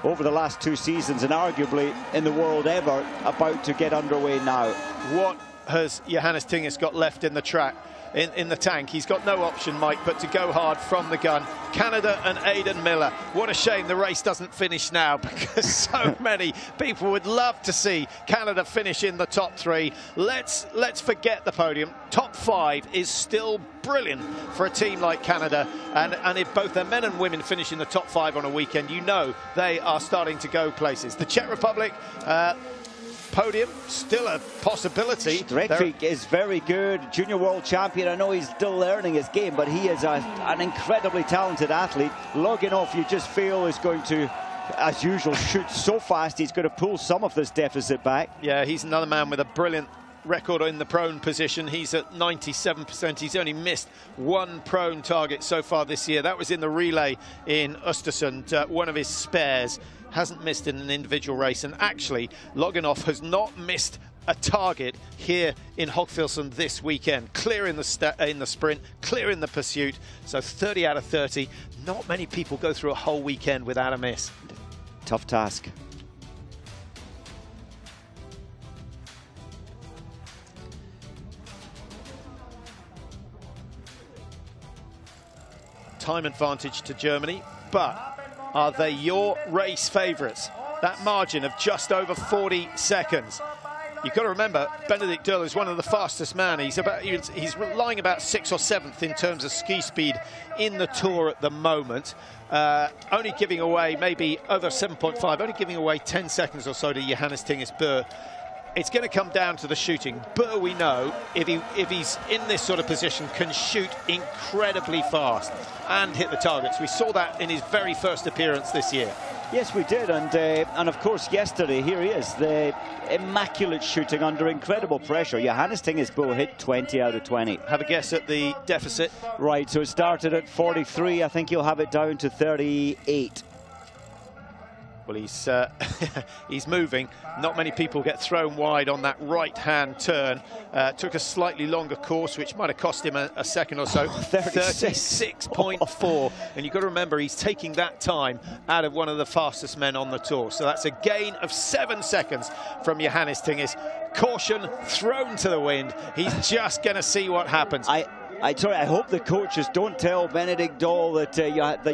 over the last 2 seasons and arguably in the world ever, about to get underway now. What has Johannes Tingis got left in the track? In the tank? He's got no option, Mike, but to go hard from the gun. Canada and Aidan Miller. What a shame the race doesn't finish now, because so many people would love to see Canada finish in the top 3. Let's forget the podium. Top 5 is still brilliant for a team like Canada, and if both their men and women finish in the top 5 on a weekend, you know they are starting to go places. The Czech Republic, podium, still a possibility. Strekvik is very good, junior world champion. I know he's still learning his game, but he is an incredibly talented athlete. Loginov, you just feel, is going to, as usual, shoot so fast he's going to pull some of this deficit back. Yeah, he's another man with a brilliant record in the prone position. He's at 97%. He's only missed 1 prone target so far this year. That was in the relay in Östersund, one of his spares. Hasn't missed in an individual race, and actually Loginov has not missed a target here in Hochfilzen this weekend. Clear in the sprint, clear in the pursuit, so 30 out of 30. Not many people go through a whole weekend without a miss. Tough task. Time advantage to Germany, but are they your race favourites? That margin of just over 40 seconds. You've got to remember, Benedikt Dahl is one of the fastest men. He's lying about 6th or 7th in terms of ski speed in the Tour at the moment. Only giving away maybe over 7.5, only giving away 10 seconds or so to Johannes Tingis Bø. It's going to come down to the shooting. Bø, we know, if he's in this sort of position, can shoot incredibly fast and hit the targets. We saw that in his very first appearance this year. Yes, we did, and of course yesterday, here he is, the immaculate shooting under incredible pressure. Johannes Tingis Bø hit 20 out of 20. Have a guess at the deficit. Right, so it started at 43. I think he'll have it down to 38. Well, he's moving. Not many people get thrown wide on that right-hand turn. Took a slightly longer course, which might have cost him a second or so. 36.4. And you've got to remember, he's taking that time out of one of the fastest men on the Tour. So that's a gain of 7 seconds from Johannes Tingis. Caution thrown to the wind. He's just going to see what happens. I hope the coaches don't tell Benedikt Dahl that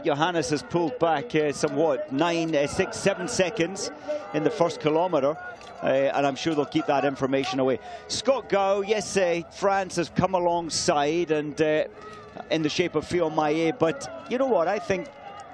Johannes has pulled back somewhat 6, 7 seconds in the first kilometre, and I'm sure they'll keep that information away. Scott Gau, yes, France has come alongside and in the shape of Fio Maillet, but you know what? I think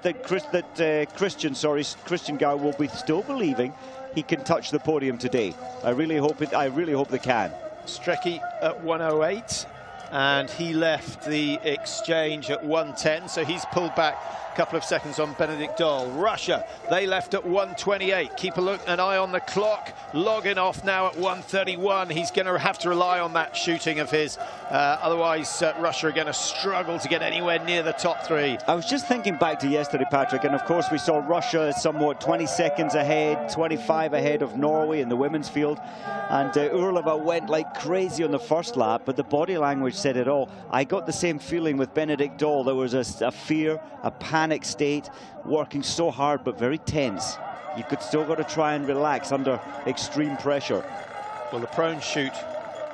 that Christian Gau will be still believing he can touch the podium today. I really hope they can. Strecky at 108. And he left the exchange at 110, so he's pulled back a couple of seconds on Benedikt Dahl. Russia, they left at 128. Keep an eye on the clock. Loginov now at 131. He's going to have to rely on that shooting of his. Otherwise, Russia are going to struggle to get anywhere near the top 3. I was just thinking back to yesterday, Patrick, and of course we saw Russia somewhat 20 seconds ahead, 25 ahead of Norway in the women's field. And Urlova went like crazy on the first lap, but the body language said it all. I got the same feeling with Benedikt Dahl. There was a fear, a panic state, working so hard but very tense. You could still got to try and relax under extreme pressure. Well, the prone shoot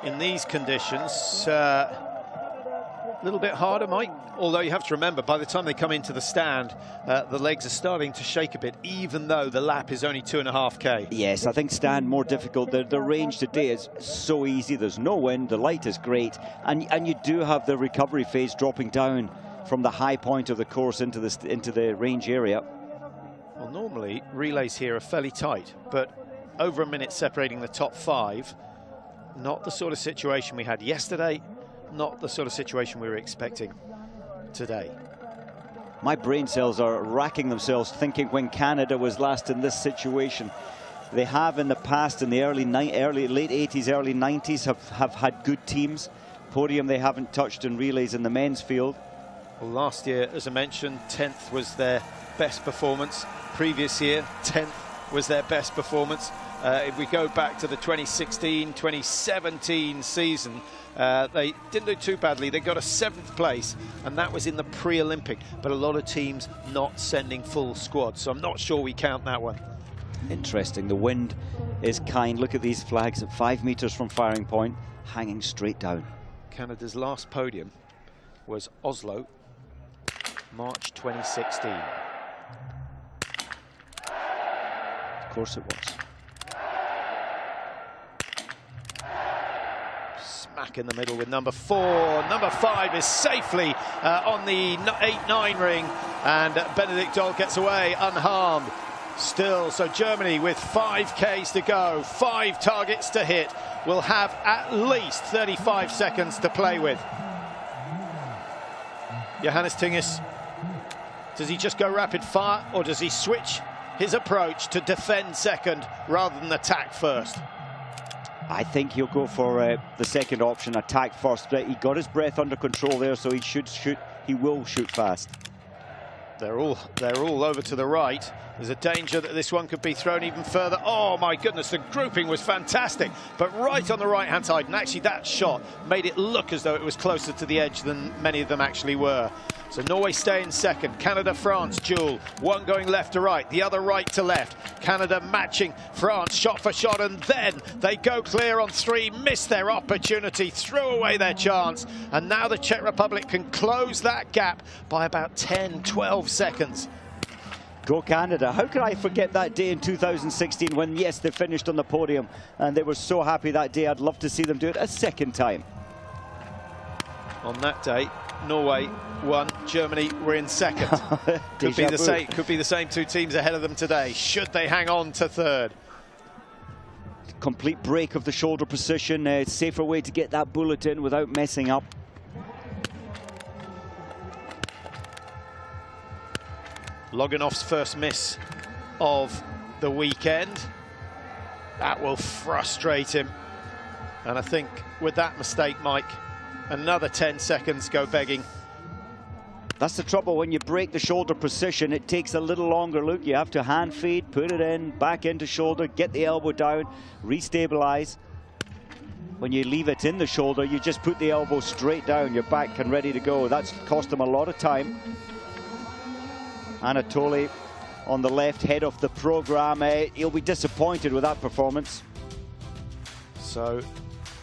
in these conditions, a little bit harder, Mike. Although you have to remember, by the time they come into the stand, the legs are starting to shake a bit, even though the lap is only 2.5K. Yes, I think stand more difficult. The range today is so easy. There's no wind. The light is great. And you do have the recovery phase dropping down from the high point of the course into the range area. Well, normally relays here are fairly tight, but over a minute separating the top 5, not the sort of situation we had yesterday, not the sort of situation we were expecting today. My brain cells are racking themselves thinking when Canada was last in this situation. They have in the past, in the late 80s, early 90s, have had good teams. Podium they haven't touched in relays in the men's field. Well, last year, as I mentioned, 10th was their best performance. Previous year, 10th was their best performance. If we go back to the 2016-2017 season, they didn't do too badly. They got a 7th place, and that was in the pre-Olympic. But a lot of teams not sending full squads, so I'm not sure we count that one. Interesting. The wind is kind. Look at these flags at 5 meters from firing point, hanging straight down. Canada's last podium was Oslo, March 2016. Of course it was. Smack in the middle with number 4. Number 5 is safely on the 8-9 ring, and Benedikt Doll gets away unharmed. Still, so Germany with 5Ks to go, 5 targets to hit, will have at least 35 seconds to play with. Johannes Tingis, does he just go rapid fire, or does he switch his approach to defend second rather than attack first? I think he'll go for the second option, attack first. But he got his breath under control there, so he should shoot. He will shoot fast. They're all over to the right. There's a danger that this one could be thrown even further. Oh my goodness, the grouping was fantastic, but right on the right-hand side, and actually that shot made it look as though it was closer to the edge than many of them actually were. So Norway stay in second. Canada, France duel. One going left to right, the other right to left. Canada matching France shot for shot, and then they go clear on 3, miss their opportunity, threw away their chance, and now the Czech Republic can close that gap by about 10-12 seconds. Go Canada. How could I forget that day in 2016 when, yes, they finished on the podium and they were so happy that day. I'd love to see them do it a second time. On that day, Norway won, Germany were in second. Could be the same 2 teams ahead of them today, should they hang on to third. Complete break of the shoulder position, a safer way to get that bullet in without messing up. Loganov's first miss of the weekend. That will frustrate him. And I think with that mistake, Mike, another 10 seconds go begging. That's the trouble when you break the shoulder position. It takes a little longer. Look, you have to hand feed, put it in, back into shoulder, get the elbow down, restabilize. When you leave it in the shoulder, you just put the elbow straight down, you're back and ready to go. That's cost him a lot of time. Anatoly on the left, head of the program. He'll be disappointed with that performance. So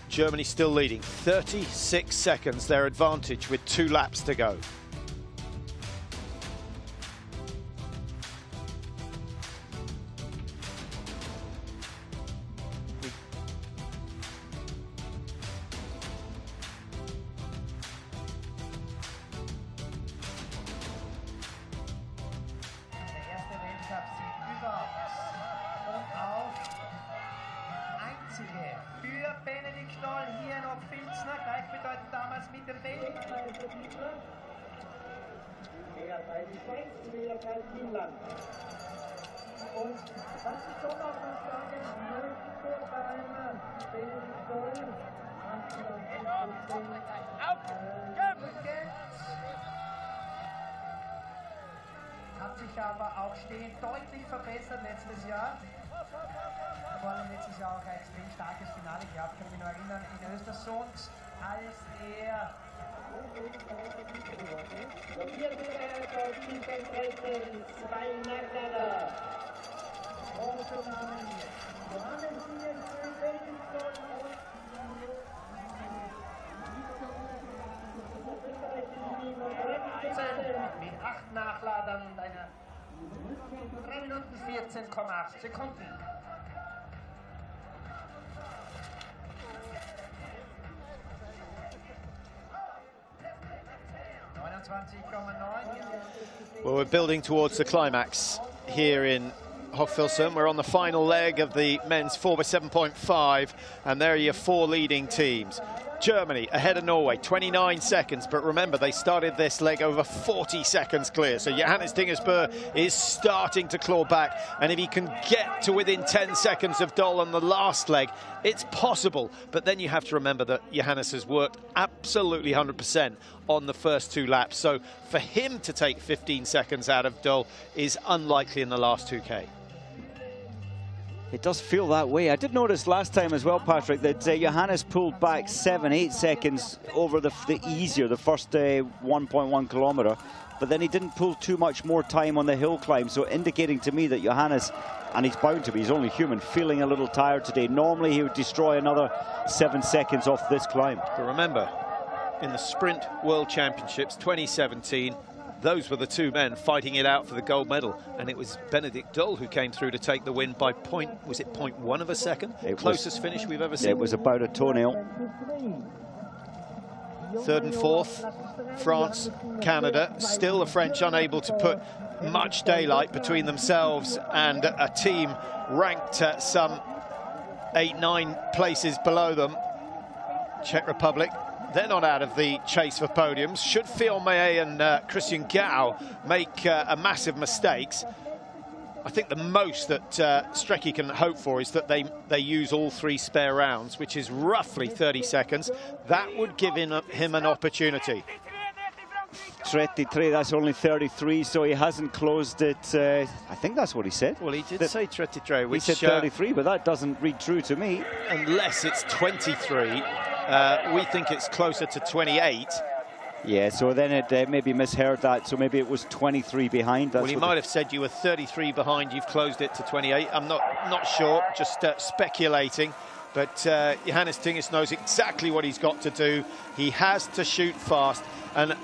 Germany still leading, 36 seconds their advantage with 2 laps to go. Für Benedikt Doll hier in Hochfilzen, gleichbedeutend damals mit dem Weltmeistertitel. Bei die Schweiz, bei Finnland. Und was ich schon noch mal sagen möchte beim Benedikt Doll, hat sich aber auch stehend deutlich verbessert letztes Jahr. Vor allem letztes Jahr auch ein extrem starkes Finale gehabt, kann ich mich noch erinnern, in Östersund, als er... mit 8 Nachladern und einer 3 Minuten 14,8 Sekunden. Well, we're building towards the climax here in Hochfilzen. We're on the final leg of the men's 4x7.5, and there are your 4 leading teams. Germany ahead of Norway, 29 seconds. But remember, they started this leg over 40 seconds clear. So Johannes Tingesbø is starting to claw back. And if he can get to within 10 seconds of Dole on the last leg, it's possible. But then you have to remember that Johannes has worked absolutely 100% on the first 2 laps. So for him to take 15 seconds out of Dole is unlikely in the last 2K. It does feel that way. I did notice last time as well, Patrick, that Johannes pulled back 7-8 seconds over the first 1.1 kilometre, but then he didn't pull too much more time on the hill climb, so indicating to me that Johannes, and he's bound to be, he's only human, feeling a little tired today. Normally he would destroy another 7 seconds off this climb. But remember, in the Sprint World Championships 2017, those were the 2 men fighting it out for the gold medal, and it was Benedikt Dole who came through to take the win by 0.1 of a second? Closest finish we've ever seen. It was about a toenail. 3rd and 4th, France, Canada. Still the French unable to put much daylight between themselves and a team ranked some 8-9 places below them. Czech Republic, they're not out of the chase for podiums. Should Fillon-Maillet and Christian Gau make massive mistakes, I think the most that Strecki can hope for is that they use all 3 spare rounds, which is roughly 30 seconds. That would give him an opportunity. 33, that's only 33, so he hasn't closed it. I think that's what he said. Well, he did say 33, which he said 33, but that doesn't read true to me. Unless it's 23, we think it's closer to 28. Yeah, so then it maybe misheard that, so maybe it was 23 behind. That's well, he might have said you were 33 behind, you've closed it to 28. I'm not sure, just speculating. But Johannes Tinges knows exactly what he's got to do. He has to shoot fast. And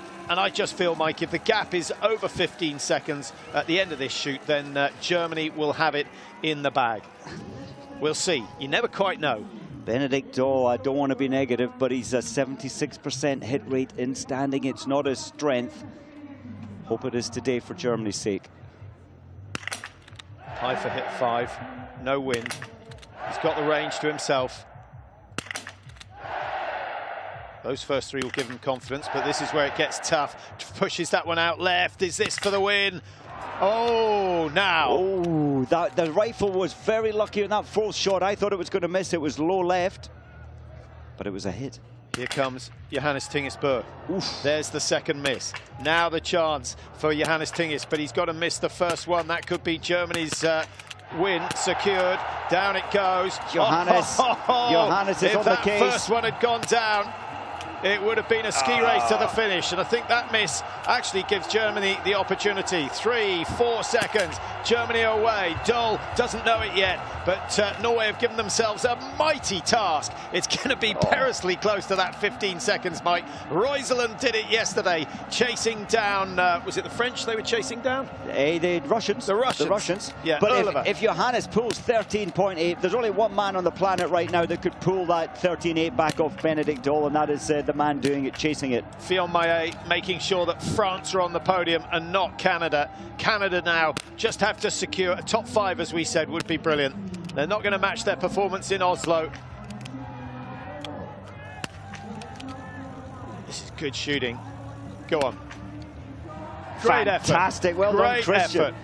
I just feel, Mike, if the gap is over 15 seconds at the end of this shoot, then Germany will have it in the bag. We'll see. You never quite know. Benedikt Dole, I don't want to be negative, but he's a 76% hit rate in standing. It's not his strength. Hope it is today for Germany's sake. High for hit 5, no wind. He's got the range to himself. Those first 3 will give him confidence, but this is where it gets tough. Pushes that one out left. Is this for the win? Oh, now. Oh, the rifle was very lucky in that 4th shot. I thought it was going to miss. It was low left, but it was a hit. Here comes Johannes Tingesbø. There's the 2nd miss. Now the chance for Johannes Tinges, but he's got to miss the first one. That could be Germany's win secured. Down it goes. Johannes is on the case. If that first one had gone down, it would have been a ski race to the finish, and I think that miss actually gives Germany the opportunity. 3-4 seconds, Germany away. Dole doesn't know it yet, but Norway have given themselves a mighty task. It's going to be perilously close to that 15 seconds, Mike. Roiselund did it yesterday, chasing down, was it the French they were chasing down? The Russians. The Russians. Yeah, but if Johannes pulls 13.8, there's only one man on the planet right now that could pull that 13.8 back off Benedikt Dole, and that is the man doing it, chasing it. Fillon-Maillet making sure that France are on the podium and not Canada. Canada now just have to secure a top 5, as we said, would be brilliant. They're not going to match their performance in Oslo. This is good shooting. Go on. Great Fantastic. effort. Well Great done, Christian. effort.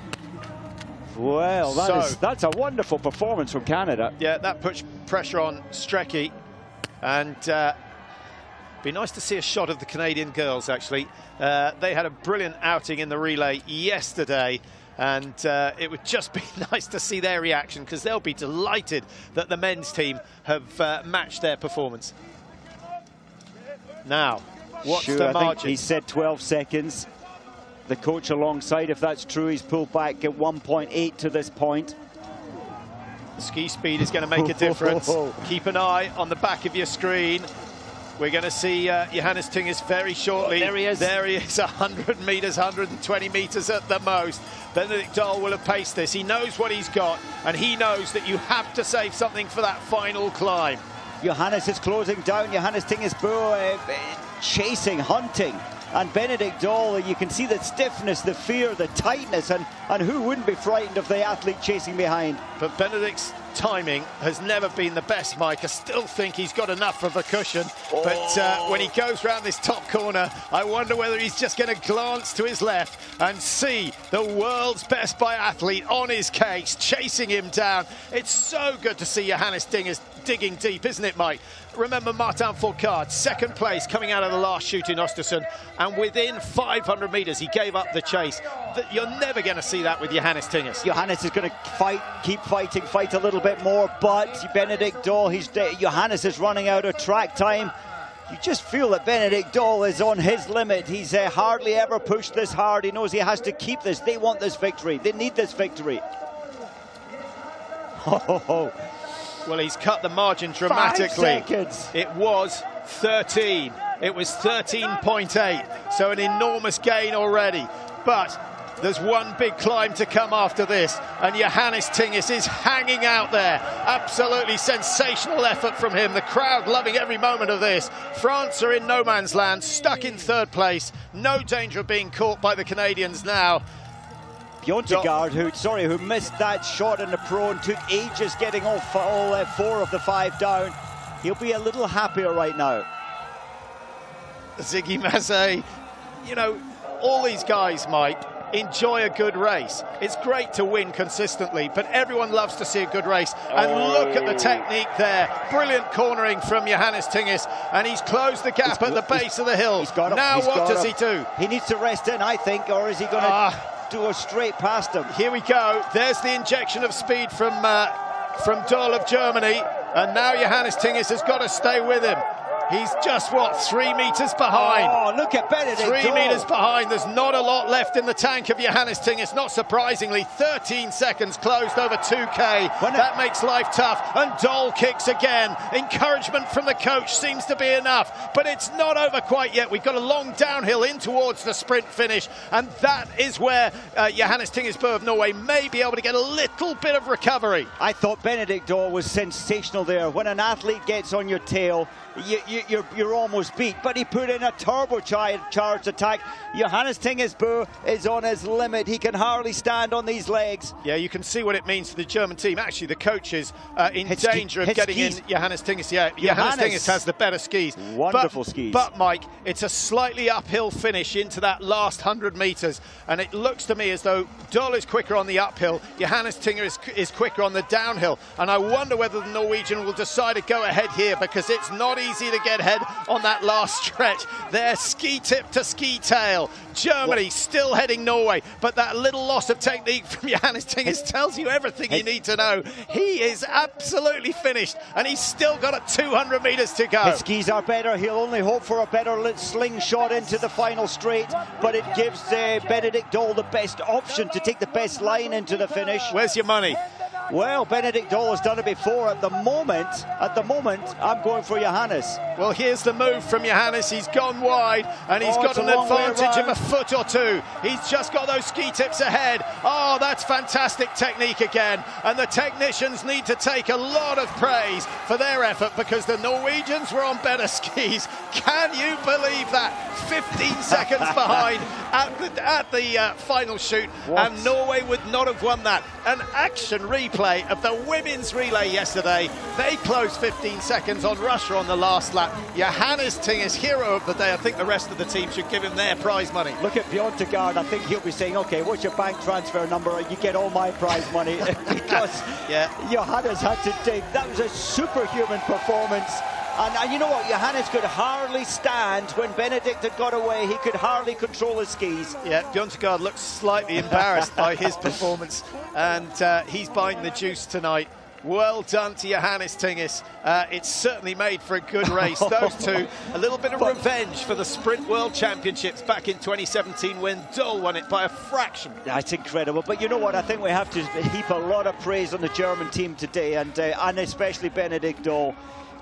Well, that's a wonderful performance from Canada. Yeah, that puts pressure on Strecki, and be nice to see a shot of the Canadian girls, actually. They had a brilliant outing in the relay yesterday, and it would just be nice to see their reaction, because they'll be delighted that the men's team have matched their performance. Now, what's the margin? I think he said 12 seconds. The coach alongside, if that's true, he's pulled back at 1.8 to this point. Ski speed is going to make a difference. Keep an eye on the back of your screen. We're going to see Johannes Tinges very shortly. There he is. There he is, 100 metres, 120 metres at the most. Benedikt Dole will have paced this. He knows what he's got, and he knows that you have to save something for that final climb. Johannes is closing down. Johannes Tingesbø chasing, hunting And Benedict Dahl, you can see the stiffness, the fear, the tightness, and who wouldn't be frightened of the athlete chasing behind? But Benedict's timing has never been the best, Mike. I still think he's got enough of a cushion. But when he goes round this top corner, I wonder whether he's just going to glance to his left and see the world's best biathlete on his case, chasing him down. It's so good to see Johannes Tingis digging deep, isn't it, Mike? Remember Martin Fourcade, second place coming out of the last shoot in Östersund, and within 500 metres he gave up the chase. You're never going to see that with Johannes Tingis. Johannes is going to fight, keep fighting, fight a little bit more, but Benedict Dahl, Johannes is running out of track time. You just feel that Benedict Dahl is on his limit. He's hardly ever pushed this hard. He knows he has to keep this. They want this victory. They need this victory. Well, he's cut the margin dramatically. 5 seconds. It was 13. It was 13.8. So an enormous gain already. But there's one big climb to come after this. And Johannes Tingis is hanging out there. Absolutely sensational effort from him. The crowd loving every moment of this. France are in no man's land, stuck in third place. No danger of being caught by the Canadians now. Bjørntegard, who missed that shot in the pro and took ages getting all 4 of the 5 down. He'll be a little happier right now. Ziggy Mazet, you know, all these guys, Mike, enjoy a good race. It's great to win consistently, but everyone loves to see a good race. And look at the technique there. Brilliant cornering from Johannes Tingis, and he's closed the gap at the base of the hill. Now what does he do? He needs to rest in, I think, or is he going to go straight past him? Here we go. There's the injection of speed from Dahl of Germany, and now Johannes Tingis has got to stay with him. He's just, what, 3 metres behind? Oh, look at Benedict Dahl. 3 metres behind. There's not a lot left in the tank of Johannes Tingis. Not surprisingly, 13 seconds closed over 2K. That makes life tough. And Dahl kicks again. Encouragement from the coach seems to be enough. But it's not over quite yet. We've got a long downhill in towards the sprint finish. And that is where Johannes Tingis Bø of Norway may be able to get a little bit of recovery. I thought Benedict Dahl was sensational there. When an athlete gets on your tail, you're almost beat, but he put in a turbocharged attack. Johannes Tingis Bø is on his limit. He can hardly stand on these legs. Yeah, you can see what it means for the German team. Actually, the coach is in danger of getting in Johannes Tingis. Yeah, Johannes Tingis has the better skis. Wonderful skis. But, Mike, it's a slightly uphill finish into that last 100 metres, and it looks to me as though Dahl is quicker on the uphill, Johannes Tingis is quicker on the downhill, and I wonder whether the Norwegian will decide to go ahead here, because it's not easy to get ahead on that last stretch. There, ski tip to ski tail. Germany still heading Norway, but that little loss of technique from Johannes Tingis tells you everything you need to know. He is absolutely finished, and he's still got 200 metres to go. His skis are better. He'll only hope for a better slingshot into the final straight, but it gives Benedict Dahl the best option to take the best line into the finish. Where's your money? Well, Benedict Dahl has done it before. At the moment, I'm going for Johannes. Well, here's the move from Johannes. He's gone wide, and he's got an advantage of a foot or two. He's just got those ski tips ahead. Oh, that's fantastic technique again. And the technicians need to take a lot of praise for their effort, because the Norwegians were on better skis. Can you believe that? 15 seconds behind at the final shoot, and Norway would not have won that. An action replay of the women's relay yesterday. They closed 15 seconds on Russia on the last lap. Johannes Tingis, hero of the day. I think the rest of the team should give him their prize money. Look at Bjørntegard. I think he'll be saying, okay, what's your bank transfer number? You get all my prize money. Because Johannes had to take, that was a superhuman performance. And you know what, Johannes could hardly stand when Benedict had got away. He could hardly control his skis. Yeah, Bjørntegard looks slightly embarrassed by his performance, and he's buying the juice tonight. Well done to Johannes Tingis. It's certainly made for a good race. Those two, a little bit of revenge for the Sprint World Championships back in 2017 when Dahl won it by a fraction. That's incredible. But you know what? I think we have to heap a lot of praise on the German team today, and especially Benedict Dahl.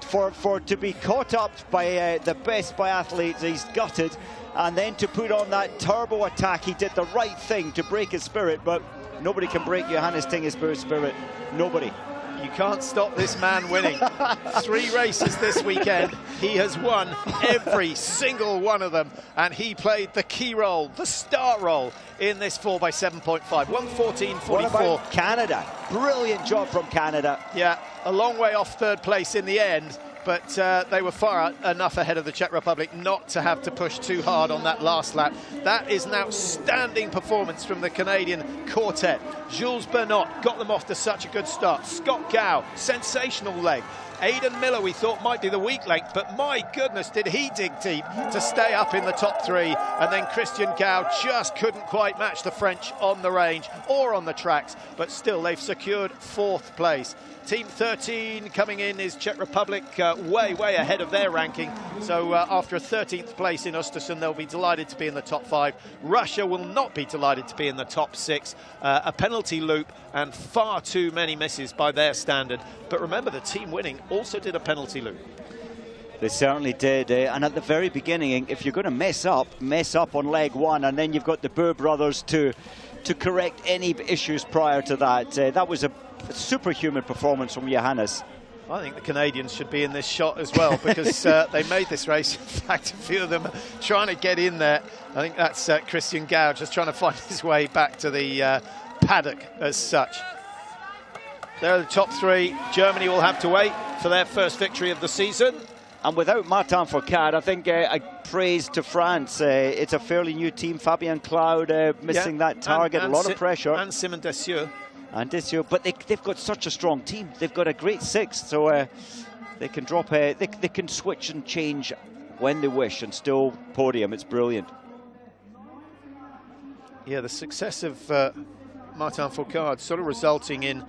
For to be caught up by the best biathletes, he's gutted, and then to put on that turbo attack, he did the right thing to break his spirit, but nobody can break Johannes Tingis Bø's spirit. Nobody. You can't stop this man winning. 3 races this weekend. He has won every single one of them, and he played the key role, the star role in this 4x7.5. 1:14.44. What about Canada? Brilliant job from Canada. Yeah, a long way off third place in the end, but they were far enough ahead of the Czech Republic not to have to push too hard on that last lap. That is an outstanding performance from the Canadian quartet. Jules Bernot got them off to such a good start. Scott Gow, sensational leg. Aidan Miller we thought might be the weak link, but my goodness, did he dig deep to stay up in the top 3. And then Christian Gow just couldn't quite match the French on the range or on the tracks, but still they've secured 4th place. Team 13 coming in is Czech Republic, way ahead of their ranking. So after a 13th place in Östersund, they'll be delighted to be in the top 5. Russia will not be delighted to be in the top 6. A penalty loop and far too many misses by their standard. But remember, the team winning also did a penalty loop. They certainly did. And at the very beginning, if you're going to mess up on leg 1, and then you've got the Boer brothers to correct any issues prior to that. That was a superhuman performance from Johannes. I think the Canadians should be in this shot as well, because they made this race. In fact, a few of them are trying to get in there. I think that's Christian Gow just trying to find his way back to the paddock as such. They're the top 3. Germany will have to wait for their first victory of the season. And without Martin Fourcade, I think a praise to France. It's a fairly new team. Fabien Claude missing that target, and a lot of pressure. And Simon Dessieux. And Dessieux, but they've got such a strong team. They've got a great 6th, so they can drop. They can switch and change when they wish and still podium. It's brilliant. Yeah, the success of Martin Fourcade sort of resulting in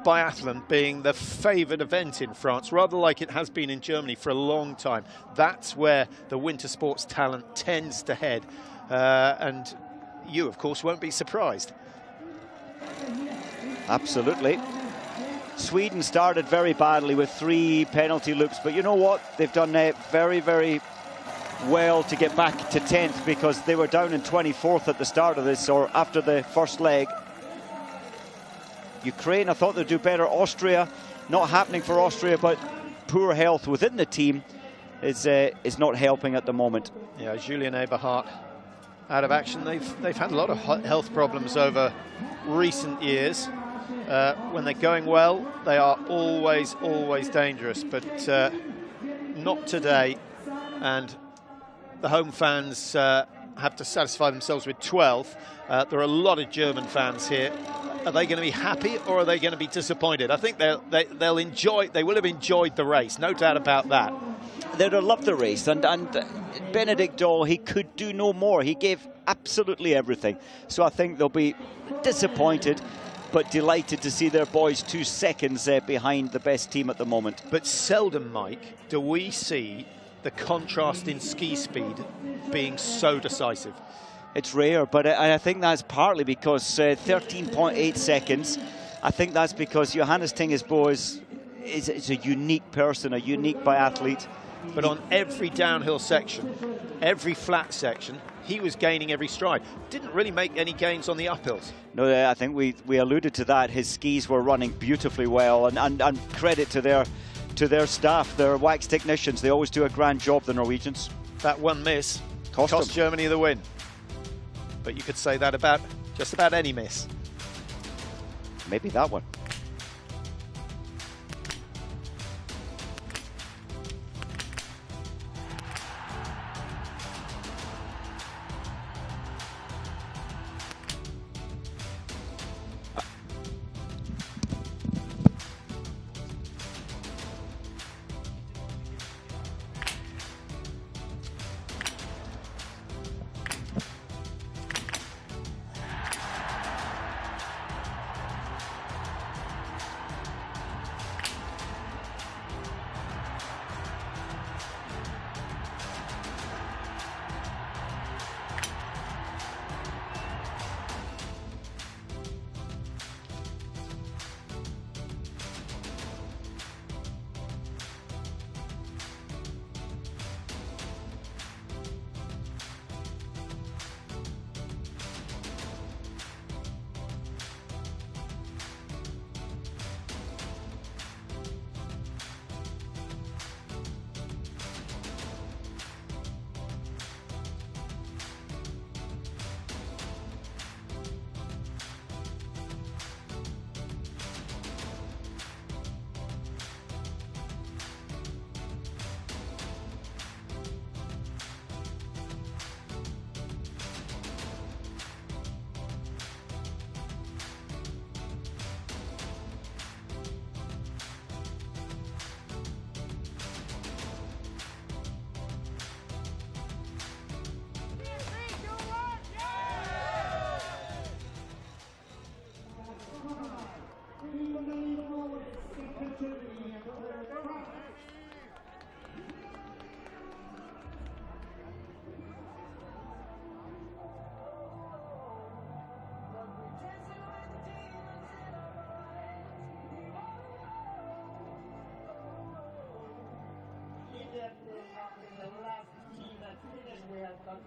biathlon being the favoured event in France, rather like it has been in Germany for a long time. That's where the winter sports talent tends to head. And you, of course, won't be surprised. Absolutely. Sweden started very badly with 3 penalty loops, but you know what? They've done very well to get back to 10th, because they were down in 24th at the start of this, or after the first leg. Ukraine, I thought they'd do better. Austria, not happening for Austria, but poor health within the team is not helping at the moment. Yeah, Julien Eberhardt out of action. They've had a lot of health problems over recent years. When they're going well, they are always dangerous, but not today. And the home fans have to satisfy themselves with 12th. There are a lot of German fans here. Are they going to be happy, or are they going to be disappointed? I think they'll enjoy. They will have enjoyed the race, no doubt about that. They'd have loved the race, and Benedict Dahl, he could do no more. He gave absolutely everything. So I think they'll be disappointed, but delighted to see their boys 2 seconds behind the best team at the moment. But seldom, Mike, do we see the contrast in ski speed being so decisive. It's rare, but I think that's partly because 13.8 seconds. I think that's because Johannes Tingesbo is a unique person, a unique biathlete. But on every downhill section, every flat section, he was gaining every stride. Didn't really make any gains on the uphills. No, I think we alluded to that. His skis were running beautifully well, and credit to their staff, their wax technicians. They always do a grand job, the Norwegians. That one miss cost Germany the win. But you could say that about just about any miss. Maybe that one.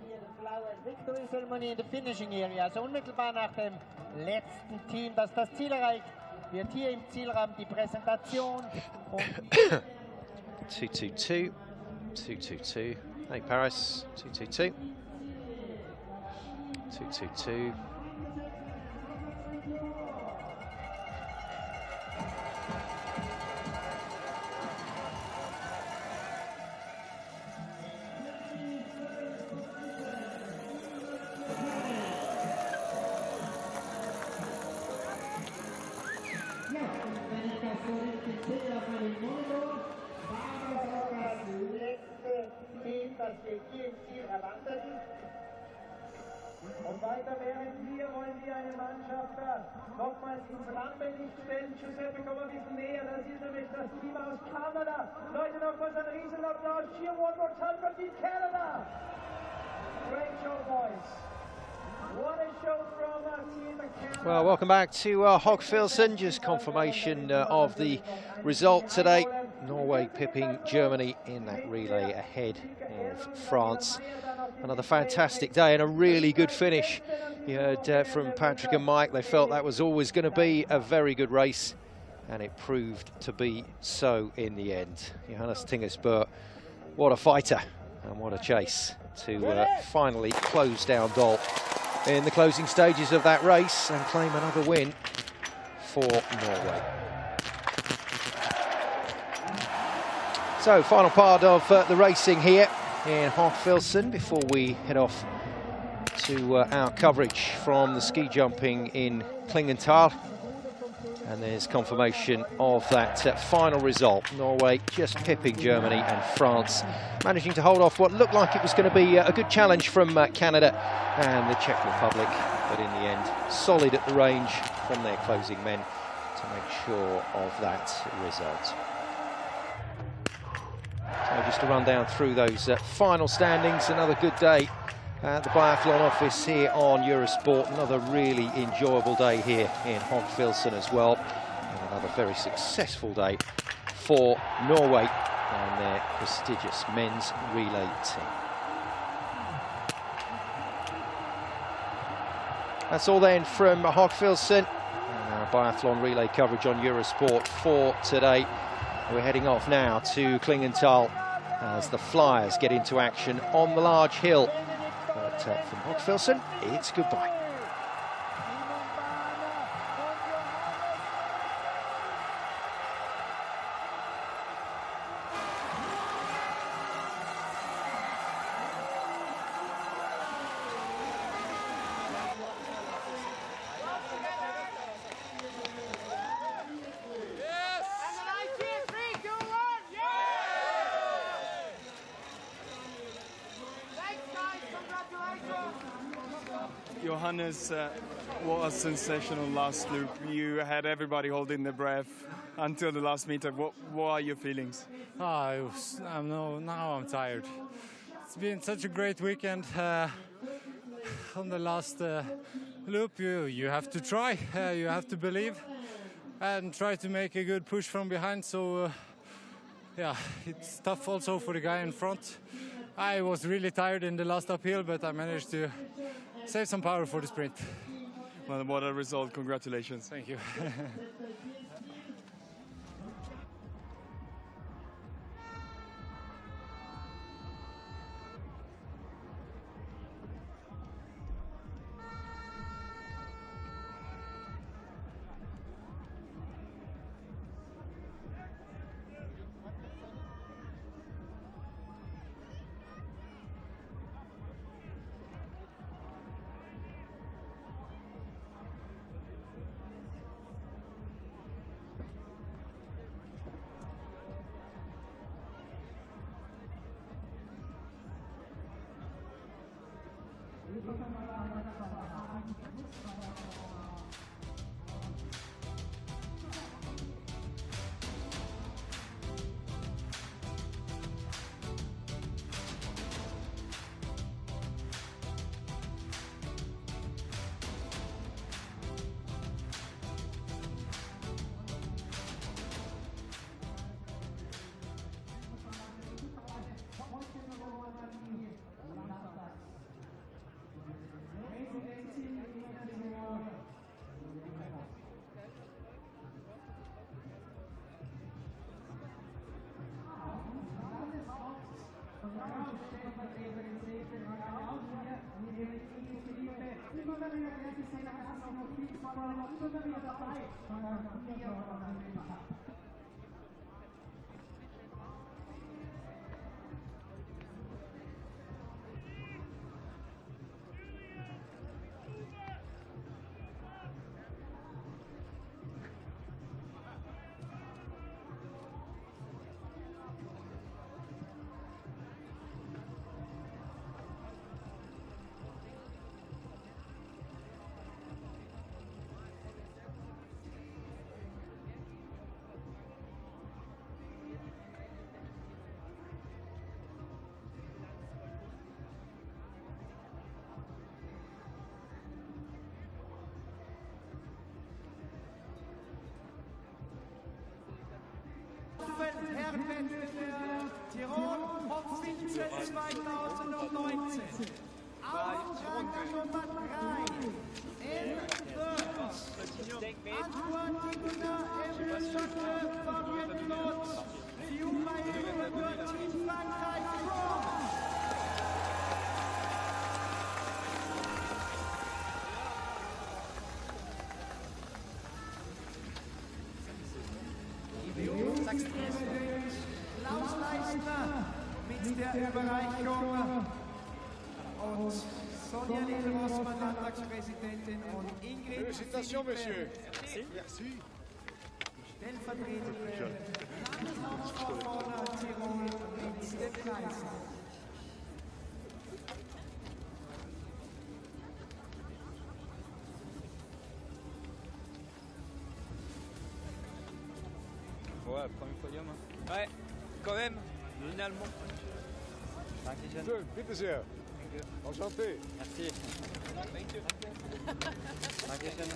hier das blaue Victory Ceremony in the finishing area. Also unmittelbar nach dem letzten Team, das das Ziel erreicht, wird hier im Zielraum die Präsentation. 222, 222. Hey Paris, 222, 222. Das wir hier im Ziel erwarten. Und weiter während wir wollen wir eine Mannschaft nochmals ins Rampenlicht stellen. Giuseppe, komm ein bisschen näher. Das ist nämlich das Team aus Kanada. Leute, nochmals einen riesen Applaus. Cheer one more time for Team Canada. Great show, boys. What a show from Team Canada. Well, welcome back to Hochfilzen. Just confirmation of the result today. Norway pipping Germany in that relay ahead of France. Another fantastic day and a really good finish. You heard from Patrick and Mike, they felt that was always going to be a very good race, and it proved to be so in the end. Johannes Tingesbø, what a fighter and what a chase to finally close down Dol in the closing stages of that race and claim another win for Norway. So, final part of the racing here in Hochfilzen before we head off to our coverage from the ski jumping in Klingenthal. And there's confirmation of that final result. Norway just pipping Germany and France managing to hold off what looked like it was going to be a good challenge from Canada and the Czech Republic. But in the end, solid at the range from their closing men to make sure of that result. So just to run down through those final standings, another good day at the Biathlon office here on Eurosport. Another really enjoyable day here in Hochfilzen as well. And another very successful day for Norway and their prestigious men's relay team. That's all then from Hochfilzen. And our biathlon relay coverage on Eurosport for today. We're heading off now to Klingenthal as the Flyers get into action on the large hill. But from Hochfilzen, it's goodbye. Johannes, what a sensational last loop. You had everybody holding their breath until the last meter. What are your feelings? Now I'm tired. It's been such a great weekend. On the last loop, you have to try, you have to believe, and try to make a good push from behind. So, yeah, it's tough also for the guy in front. I was really tired in the last uphill, but I managed to save some power for the sprint. Well, what a result. Congratulations. Thank you. Herrenwettbewerb Tirol Hochfilzen 2019. Auftragender Nummer 3 in Wörth. Antwortgegner im Schotte Fabian Lutz. Fiumae wird Team Frankreich France. Klaus Leistner mit der Überreichung und Sonja Niederrossmann, Landtagspräsidentin, und Ingrid Félicitations, Monsieur. Merci. Stellvertretende Landeshauptverordner Tirol mit dem Preis. Ouais, premier podium. Hein. Ouais, quand même, finalement. Dankeschön. Schön, bitte sehr. Enchanté. Merci. Dankeschön.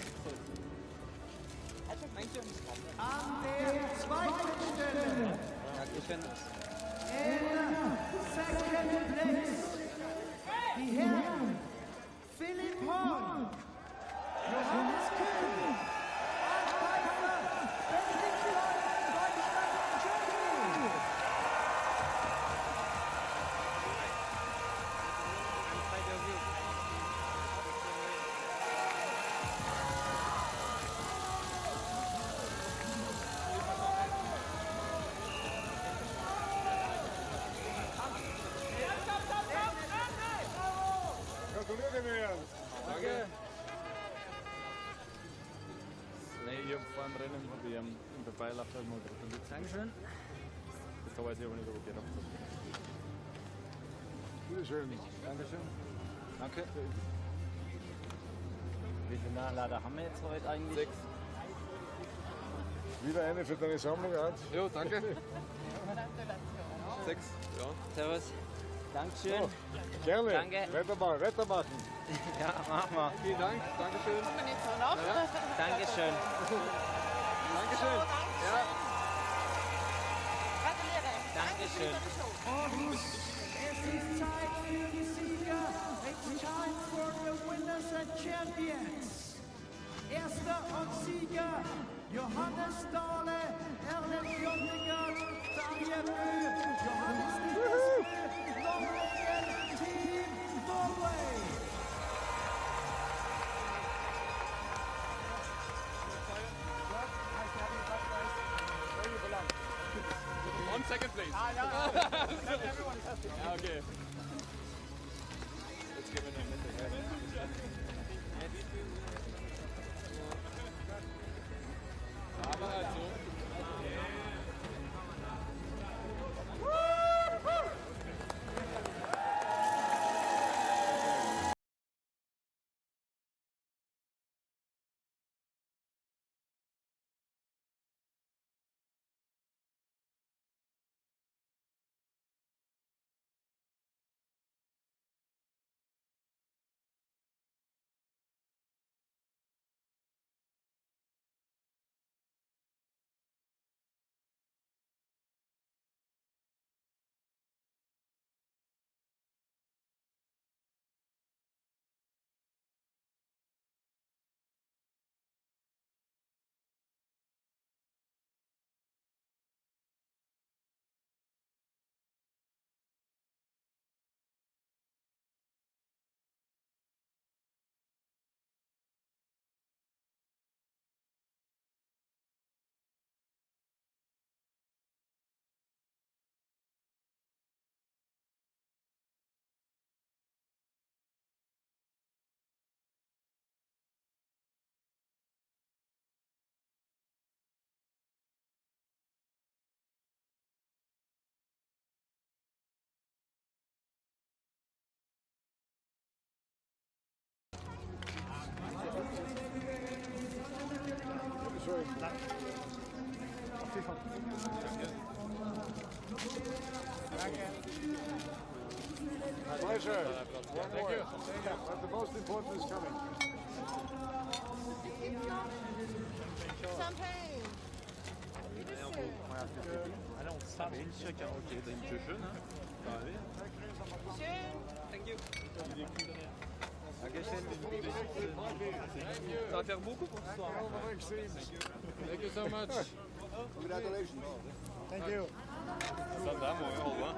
An der zweiten Stelle. Dankeschön. In second place. Die Herren Philipp Horn, Johannes Kühn, Gratuliere mir. Danke. Nee, ich habe vor dem Rennen von dir in der Beilauf mal gratuliert. Dankeschön. Das weiß ich aber nicht, ob ich gedacht habe. Bitte schön. Dankeschön. Danke. Wie viele Nachlader haben wir jetzt heute eigentlich? 6. Wieder eine für deine Sammlung, Art. Jo, danke. 6, ja. Servus. Dankeschön. So, gerne. Danke. Weitermachen. Ja, machen wir. Vielen Dank. Dankeschön. Kommen wir jetzt noch? Ja. Dankeschön. Dankeschön. Ja. Gratuliere. Dankeschön. Und es ist Zeit für die Sieger. It's time for the winners and champions. Erster und Sieger Johannes Dahle, Erlen Jondingert, Daniel Mühl, Johannes Niedersbühl, Norwegen, Team Norway. 1 second, please. Everyone is happy. Ja, okay. Jetzt gehen wir in die Mitte. Aber also. Pleasure. One more. But the most important is coming. Champagne. Thank you. Ça va faire beaucoup pour ce soir. Thank you so much. Congratulations. Thank you. Ça va, moi, au revoir.